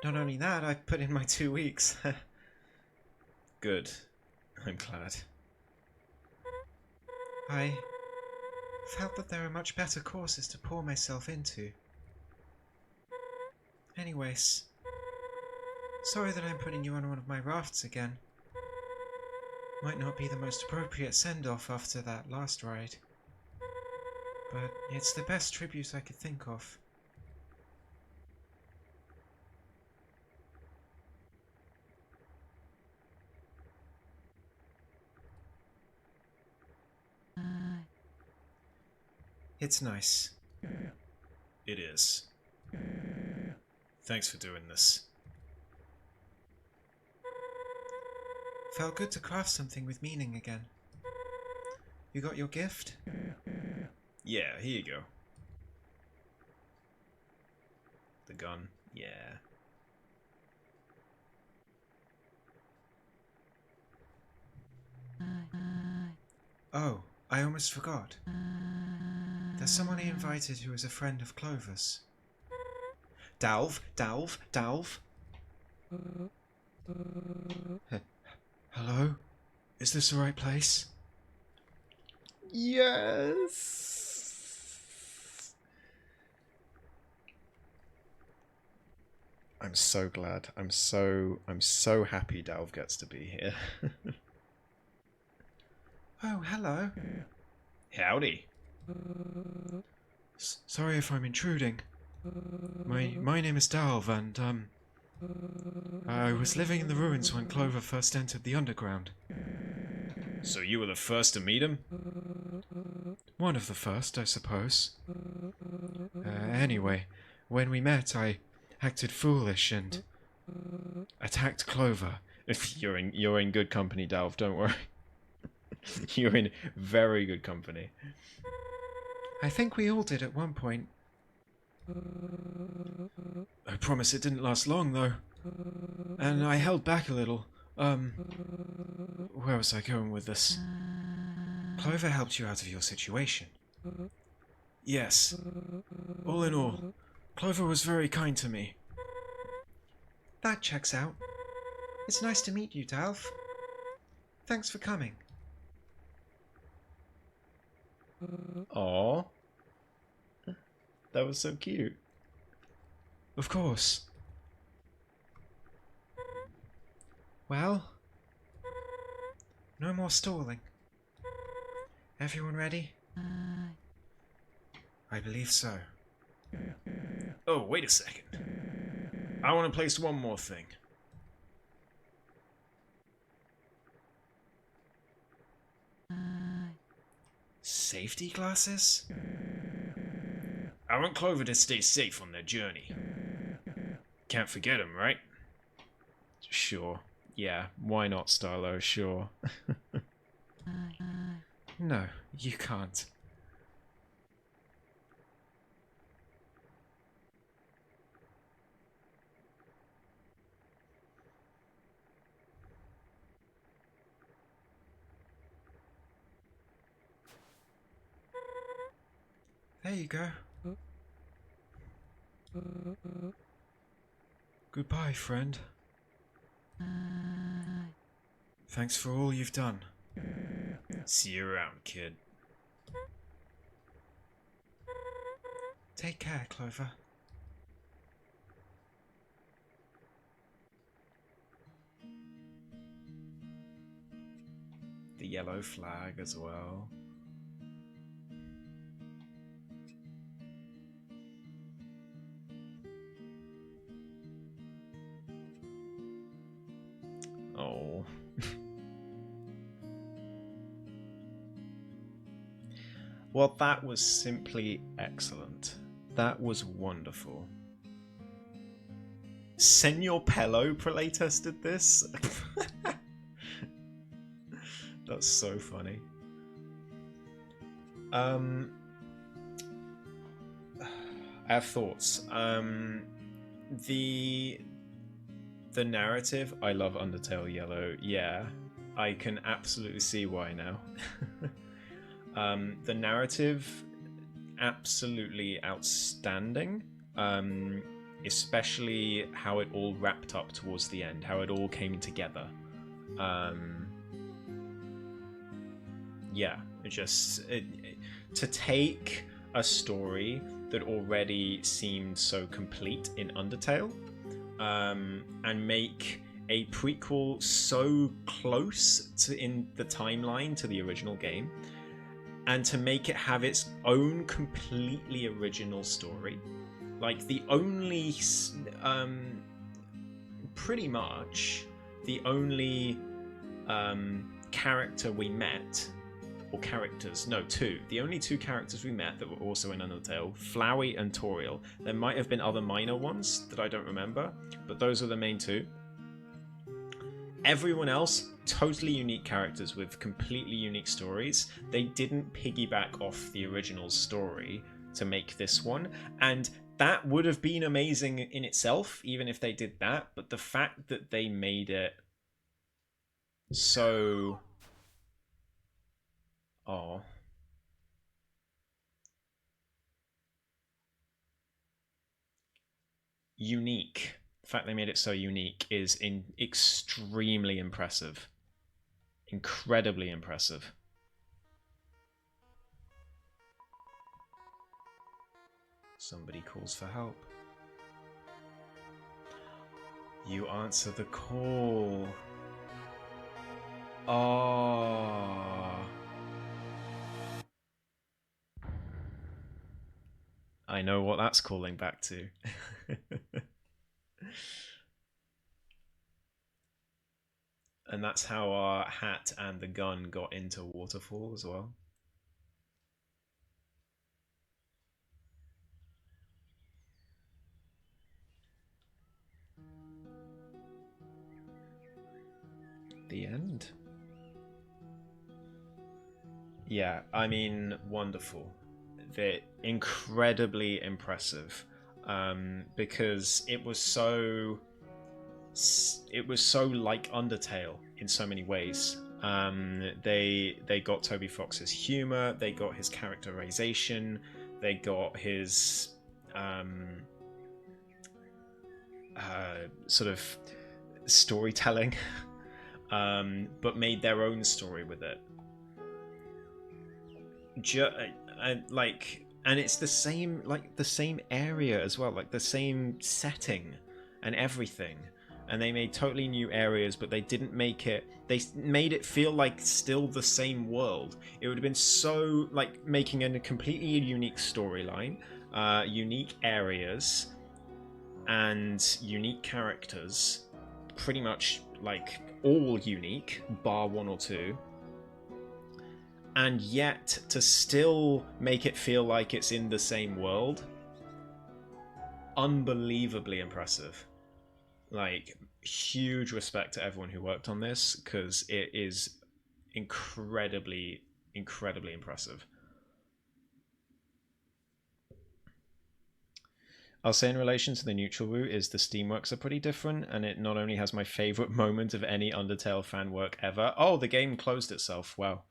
Not only that, I put in my 2 weeks. Good. I'm glad. I felt that there are much better courses to pour myself into. Anyways, sorry that I'm putting you on one of my rafts again. Might not be the most appropriate send-off after that last ride, but it's the best tribute I could think of. It's nice. It is. Thanks for doing this. Felt good to craft something with meaning again. You got your gift? Yeah, here you go. The gun. Yeah. Oh, I almost forgot. There's someone he invited who is a friend of Clover's. Dalv? Hello? Is this the right place? Yes! I'm so glad. I'm so happy Dalv gets to be here. Oh, hello. Howdy. Sorry if I'm intruding. My name is Dalv, and I was living in the ruins when Clover first entered the underground. So you were the first to meet him? One of the first, I suppose. Anyway, when we met, I acted foolish and attacked Clover. You're in good company, Dalv, don't worry. You're in very good company. I think we all did at one point. I promise it didn't last long, though. And I held back a little. Where was I going with this? Clover helped you out of your situation. Yes. All in all, Clover was very kind to me. That checks out. It's nice to meet you, Dalv. Thanks for coming. Aww. That was so cute. Of course. Well, no more stalling. Everyone ready? I believe so. Oh, wait a second. I want to place one more thing. Safety glasses? I want Clover to stay safe on their journey. Can't forget him, right? Sure. Yeah, why not, Stylo? Sure. No, you can't. There you go. Goodbye, friend. Thanks for all you've done. See you around, kid. Take care, Clover. The yellow flag as well. Oh. Well, that was simply excellent. That was wonderful. Senor Pello playtested did this? That's so funny. I have thoughts. The narrative, I love Undertale Yellow. Yeah, I can absolutely see why now. The narrative, absolutely outstanding. Especially how it all wrapped up towards the end, how it all came together. Yeah, to take a story that already seemed so complete in Undertale, and make a prequel so close to in the timeline to the original game, and to make it have its own completely original story. Like the only, pretty much the only character we met, or characters, no, two. The only two characters we met that were also in Undertale, Flowey and Toriel. There might have been other minor ones that I don't remember, but those are the main two. Everyone else, totally unique characters with completely unique stories. They didn't piggyback off the original story to make this one, and that would have been amazing in itself, even if they did that, but the fact that they made it so... Oh. Unique. The fact they made it so unique is extremely impressive. Incredibly impressive. Somebody calls for help. You answer the call. Oh. I know what that's calling back to. and that's how our hat and the gun got into Waterfall as well. The end. Yeah, I mean, wonderful. They're incredibly impressive, because it was so like Undertale in so many ways. They got Toby Fox's humor, they got his characterization, they got his um, sort of storytelling, but made their own story with it. Ju- and it's the same, like the same area as well, like the same setting and everything. And they made totally new areas, but they didn't make it. They made it feel like still the same world. It would have been so like making a completely unique storyline, unique areas, and unique characters. Pretty much like all unique, bar one or two, and yet to still make it feel like it's in the same world. Unbelievably impressive. Like, huge respect to everyone who worked on this, because it is incredibly, incredibly impressive. I'll say in relation to the neutral route is the Steamworks are pretty different, and it not only has my favourite moment of any Undertale fan work ever. Oh, the game closed itself. Wow.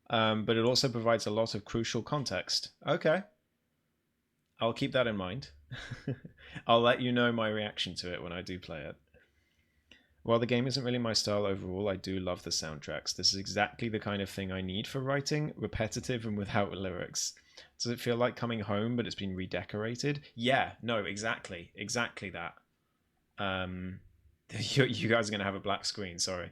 But it also provides a lot of crucial context. Okay, I'll keep that in mind. I'll let you know my reaction to it when I do play it. While the game isn't really my style overall, I do love the soundtracks. This is exactly the kind of thing I need for writing, repetitive and without lyrics. Does it feel like coming home, but it's been redecorated? Yeah, no, exactly. Exactly that. Um, you guys are going to have a black screen, sorry.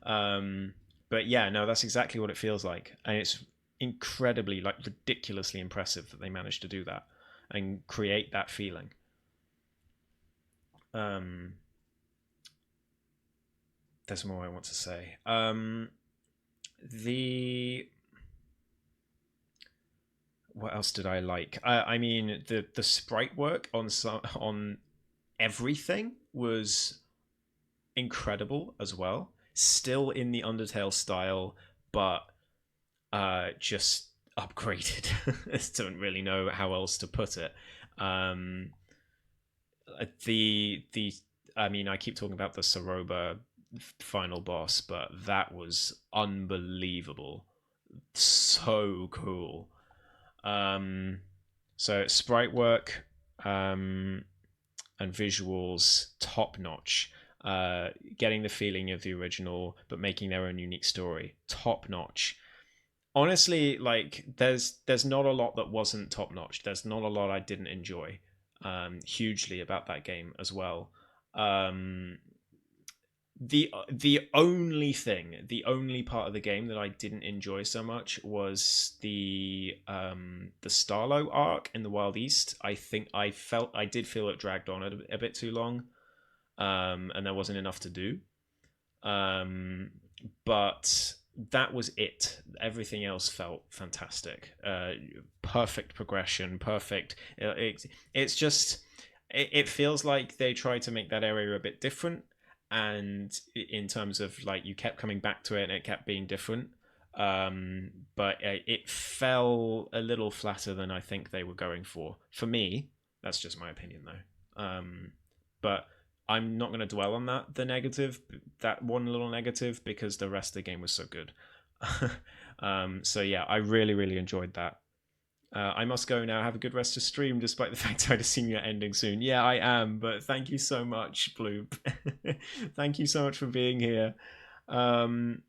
um, but yeah, no, that's exactly what it feels like. And it's incredibly, like, ridiculously impressive that they managed to do that and create that feeling. Um, there's more I want to say. The What else did I like? I mean, the sprite work on everything was incredible as well. Still in the Undertale style, but just upgraded. I don't really know how else to put it. Um, the I mean, I keep talking about the Soroba final boss, but that was unbelievable. So cool. Um, so sprite work, and visuals top notch. Getting the feeling of the original, but making their own unique story top notch. Honestly, like there's not a lot that wasn't top notch. There's not a lot I didn't enjoy hugely about that game as well. Um, the only part of the game that I didn't enjoy so much was the Starlo arc in the Wild East. I did feel it dragged on a bit too long, and there wasn't enough to do. Um, but that was it. Everything else felt fantastic. Perfect progression. Perfect. It's just it feels like they tried to make that area a bit different, and in terms of like you kept coming back to it and it kept being different. But it fell a little flatter than I think they were going for me. That's just my opinion though. But I'm not going to dwell on that one little negative, because the rest of the game was so good. So yeah, I really, really enjoyed that. I must go now. Have a good rest of stream, despite the fact I'd assume you're ending soon. Yeah, I am, but thank you so much, Bloop. Thank you so much for being here. Um,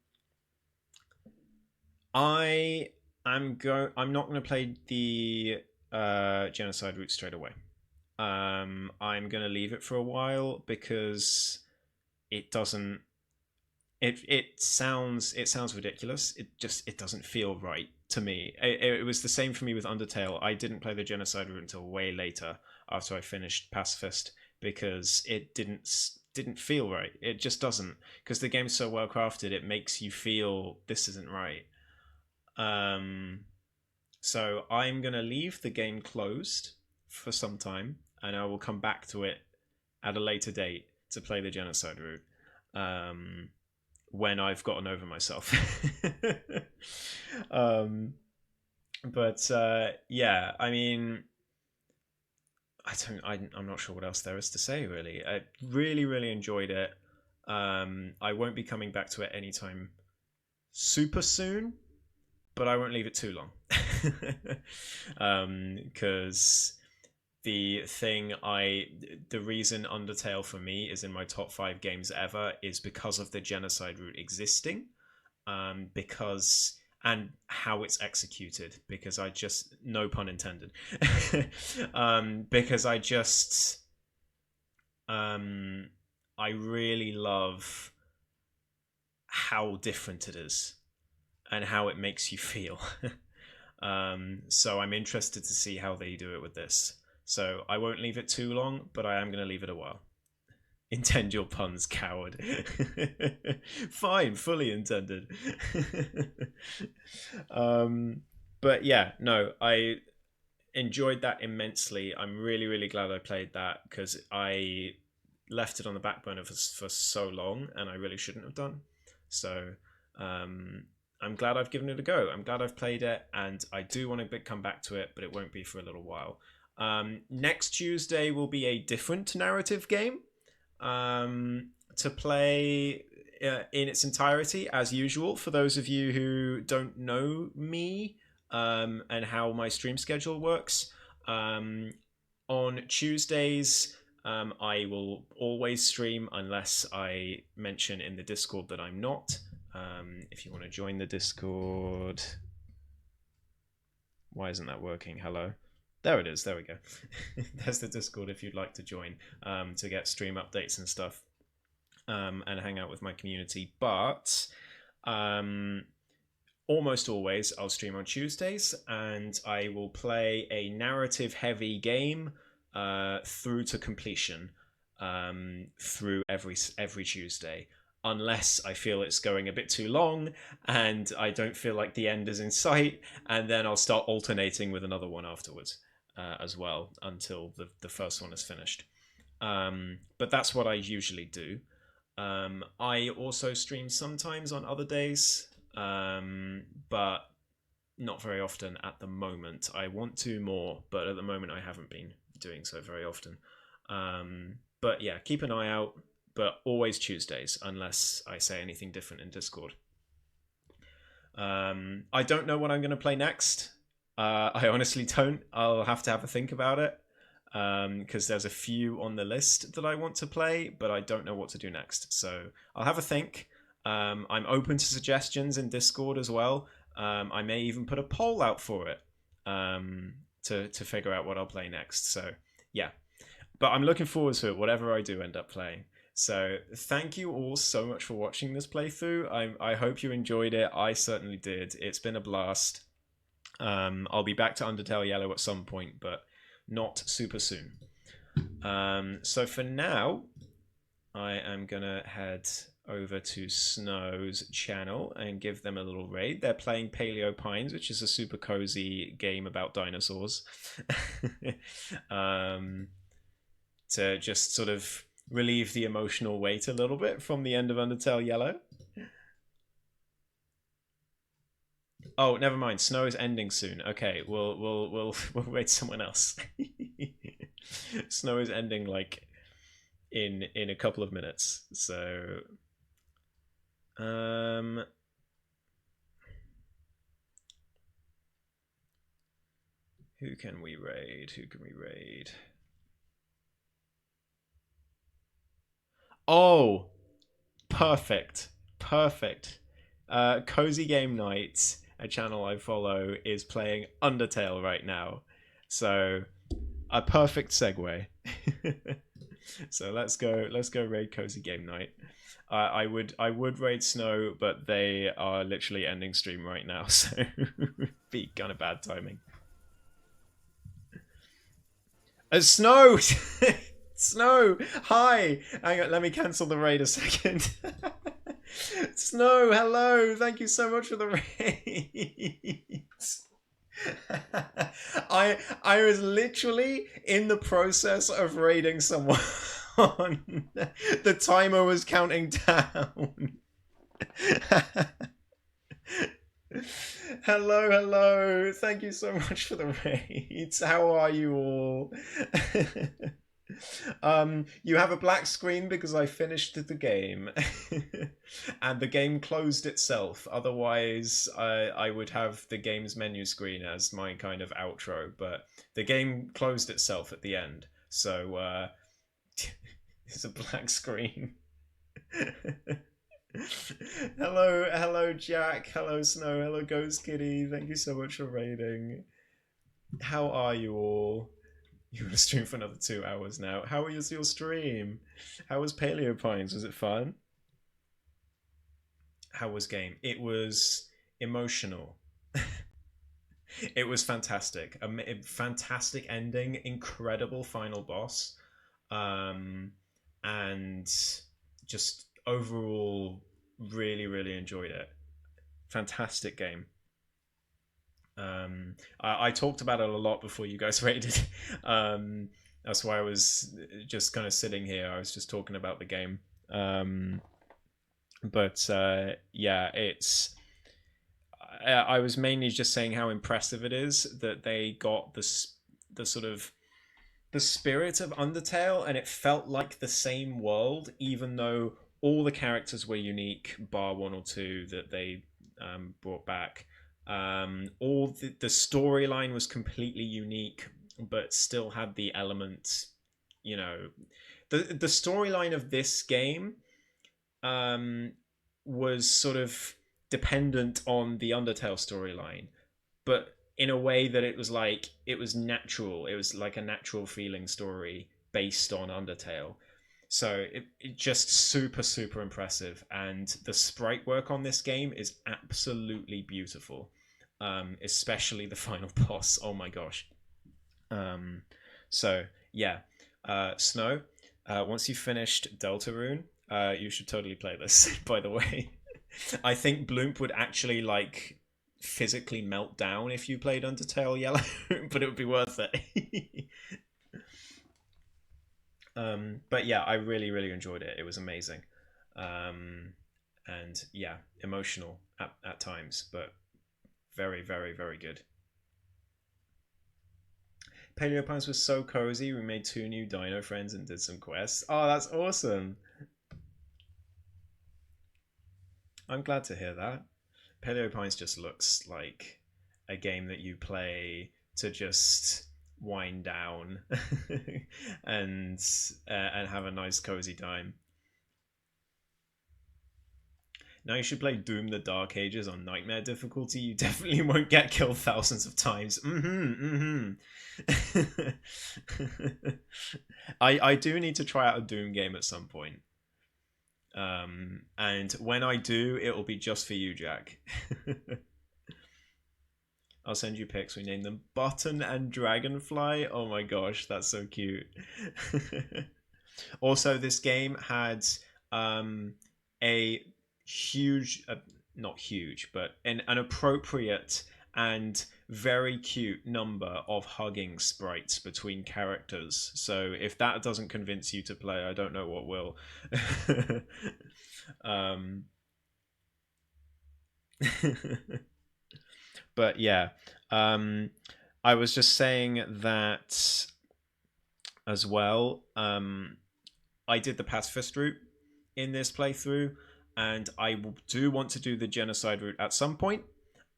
I I'm not going to play the genocide route straight away. I'm going to leave it for a while, because it doesn't it sounds ridiculous. It doesn't feel right to me. It was the same for me with Undertale. I didn't play the genocide route until way later, after I finished Pacifist, because it didn't feel right. It just doesn't, because the game's so well crafted. It makes you feel this isn't right. So I'm gonna leave the game closed for some time, and I will come back to it at a later date to play the genocide route. When I've gotten over myself. But yeah, I mean, I'm not sure what else there is to say. Really, I really enjoyed it. I won't be coming back to it anytime super soon, but I won't leave it too long. Because the reason Undertale for me is in my top 5 games ever is because of the genocide route existing, because and how it's executed, because I just, no pun intended, because I really love how different it is and how it makes you feel. So I'm interested to see how they do it with this. So I won't leave it too long, but I am going to leave it a while. Intend your puns, coward. Fine, fully intended. But yeah, no, I enjoyed that immensely. I'm really glad I played that, because I left it on the back burner for so long, and I really shouldn't have done. So I'm glad I've given it a go. I'm glad I've played it, and I do want to come back to it, but it won't be for a little while. Next Tuesday will be a different narrative game to play in its entirety, as usual. For those of you who don't know me and how my stream schedule works, on Tuesdays I will always stream unless I mention in the Discord that I'm not. If you want to join the Discord, why isn't that working? Hello. There it is. There we go. There's the Discord if you'd like to join, to get stream updates and stuff, and hang out with my community. But almost always I'll stream on Tuesdays, and I will play a narrative-heavy game through to completion through every Tuesday. Unless I feel it's going a bit too long and I don't feel like the end is in sight, and then I'll start alternating with another one afterwards as well, until the first one is finished. But that's what I usually do. I also stream sometimes on other days, but not very often at the moment. I want to more, but at the moment I haven't been doing so very often. But yeah, keep an eye out. But always Tuesdays, unless I say anything different in Discord. I don't know what I'm going to play next. I honestly don't. I'll have to have a think about it, because there's a few on the list that I want to play, but I don't know what to do next. So I'll have a think. I'm open to suggestions in Discord as well. I may even put a poll out for it to figure out what I'll play next. So yeah, but I'm looking forward to it, whatever I do end up playing. So thank you all so much for watching this playthrough. I hope you enjoyed it. I certainly did. It's been a blast. I'll be back to Undertale Yellow at some point, but not super soon. So for now, I am gonna head over to Snow's channel and give them a little raid. They're playing Paleo Pines, which is a super cozy game about dinosaurs. To just sort of relieve the emotional weight a little bit from the end of Undertale Yellow. Oh, never mind. Snow is ending soon. Okay, we'll wait someone else. Snow is ending like in a couple of minutes. So who can we raid? Oh, perfect. Cozy Game Night, a channel I follow, is playing Undertale right now. So a perfect segue. So let's go raid Cozy Game Night. I would raid Snow, but they are literally ending stream right now, so be kind of bad timing. Snow! Snow, hi. Hang on, let me cancel the raid a second. Snow, hello. Thank you so much for the raid. I was literally in the process of raiding someone. The timer was counting down. Hello, hello. Thank you so much for the raids. How are you all? You have a black screen because I finished the game. And the game closed itself. Otherwise, I would have the game's menu screen as my kind of outro, but the game closed itself at the end. So, it's a black screen. Hello, Jack. Hello, Snow. Hello, Ghost Kitty. Thank you so much for raiding. How are you all? You want to stream for another 2 hours now. How was your stream? How was Paleo Pines? Was it fun? How was game? It was emotional. It was fantastic. A fantastic ending, incredible final boss, and just overall really enjoyed it. Fantastic game. I talked about it a lot before you guys rated. That's why I was just kind of sitting here. I was just talking about the game. But yeah, it's. I was mainly just saying how impressive it is that they got the sort of the spirit of Undertale, and it felt like the same world, even though all the characters were unique, bar one or two that they brought back. All the storyline was completely unique, but still had the element, you know, the storyline of this game was sort of dependent on the Undertale storyline, but in a way that it was like it was natural. It was like a natural feeling story based on Undertale. So it just super impressive, and the sprite work on this game is absolutely beautiful, especially the final boss. Oh my gosh. So yeah, Snow. Once you've finished Deltarune, you should totally play this. By the way, I think Bloomp would actually like physically melt down if you played Undertale Yellow, but it would be worth it. But yeah, I really enjoyed it. It was amazing, and yeah, emotional at times, but very good. Paleo Pines was so cozy. We made 2 new dino friends and did some quests. Oh, that's awesome. I'm glad to hear that. Paleo Pines just looks like a game that you play to just wind down and have a nice cozy time. Now you should play Doom the Dark Ages on Nightmare difficulty. You definitely won't get killed thousands of times. I do need to try out a Doom game at some point. And when I do, it will be just for you, Jack. I'll send you pics. We named them Button and Dragonfly. Oh my gosh, that's so cute. Also, this game had a huge, not huge, but an appropriate and very cute number of hugging sprites between characters. So if that doesn't convince you to play, I don't know what will. But yeah, I was just saying that as well. I did the pacifist route in this playthrough, and I do want to do the genocide route at some point,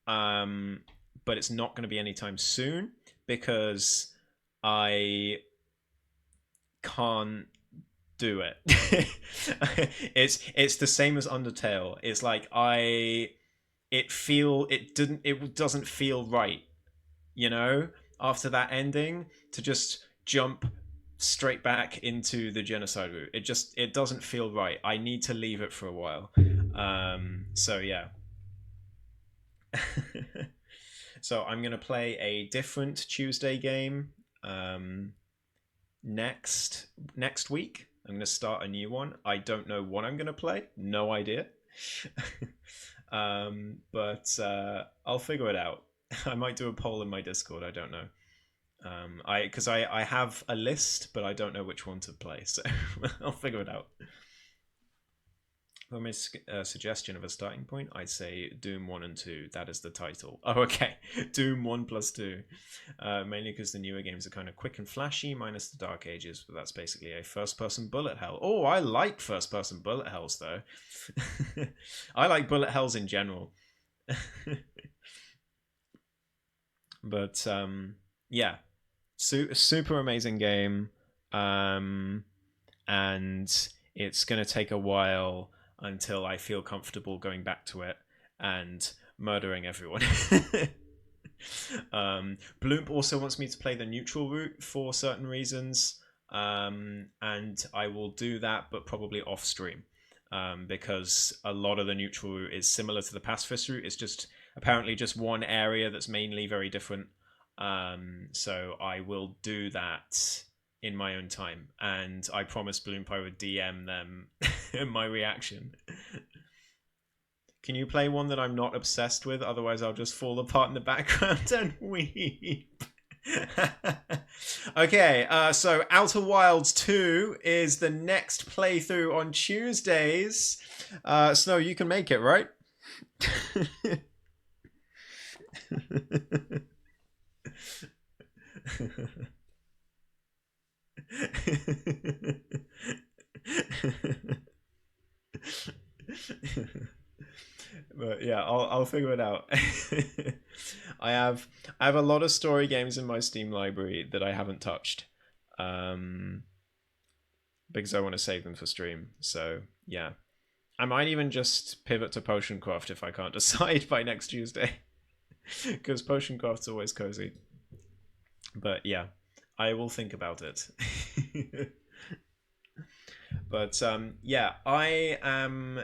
but it's not going to be anytime soon because I can't do it. It's the same as Undertale. It's like it doesn't feel right, you know, after that ending to just jump straight back into the genocide route. It doesn't feel right. I need to leave it for a while. So yeah. So I'm gonna play a different Tuesday game. next week. I'm going to start a new one. I don't know what I'm going to play. No idea. But I'll figure it out. I might do a poll in my Discord. I don't know. I have a list, but I don't know which one to play. So I'll figure it out. For my suggestion of a starting point, I'd say Doom 1 and 2. That is the title. Oh, okay. Doom 1 plus 2. Mainly because the newer games are kind of quick and flashy, minus the Dark Ages, but that's basically a first-person bullet hell. Oh, I like first-person bullet hells, though. I like bullet hells in general. But, yeah. Super amazing game. And it's going to take a while until I feel comfortable going back to it and murdering everyone. Bloomp also wants me to play the neutral route for certain reasons, and I will do that, but probably off stream, because a lot of the neutral route is similar to the pacifist route. It's just apparently just one area that's mainly very different. So I will do that in my own time, and I promised Bloomp I would DM them my reaction. Can you play one that I'm not obsessed with? Otherwise, I'll just fall apart in the background and weep. Okay, so Outer Wilds 2 is the next playthrough on Tuesdays. Snow, you can make it, right? But yeah, I'll figure it out. I have a lot of story games in my Steam library that I haven't touched, because I want to save them for stream. So yeah, I might even just pivot to Potioncraft if I can't decide by next Tuesday, because Potioncraft's always cozy. But yeah, I will think about it. But yeah, I'm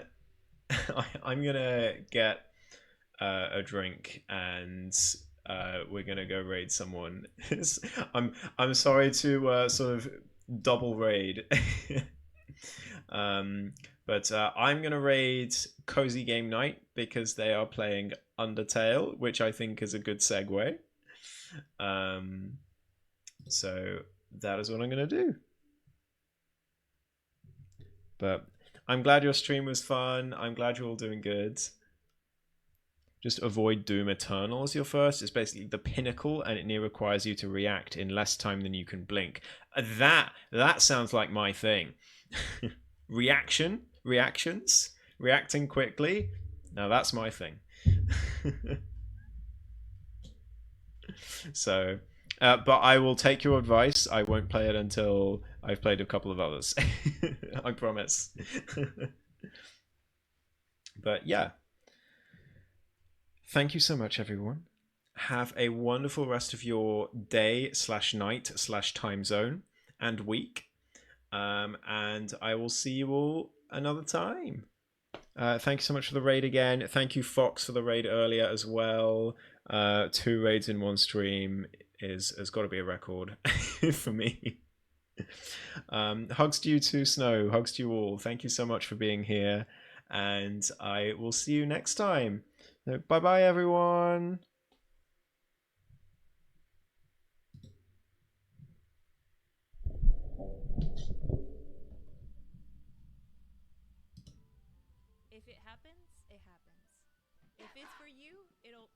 gonna get a drink, and we're gonna go raid someone. I'm sorry to sort of double raid. But I'm gonna raid Cozy Game Night because they are playing Undertale, which I think is a good segue. So that is what I'm gonna do. But I'm glad your stream was fun. I'm glad you're all doing good. Just avoid Doom Eternal as your first. It's basically the pinnacle, and it near requires you to react in less time than you can blink. That sounds like my thing. Reactions, reacting quickly. Now that's my thing. So, but I will take your advice. I won't play it until I've played a couple of others. I promise. But yeah. Thank you so much, everyone. Have a wonderful rest of your day / night / time zone and week. And I will see you all another time. Thank you so much for the raid again. Thank you, Fox, for the raid earlier as well. 2 raids in one stream has got to be a record for me. Hugs to you too, Snow. Hugs to you all. Thank you so much for being here, and I will see you next time. Bye bye, everyone. If it happens, it happens. If it's for you, it'll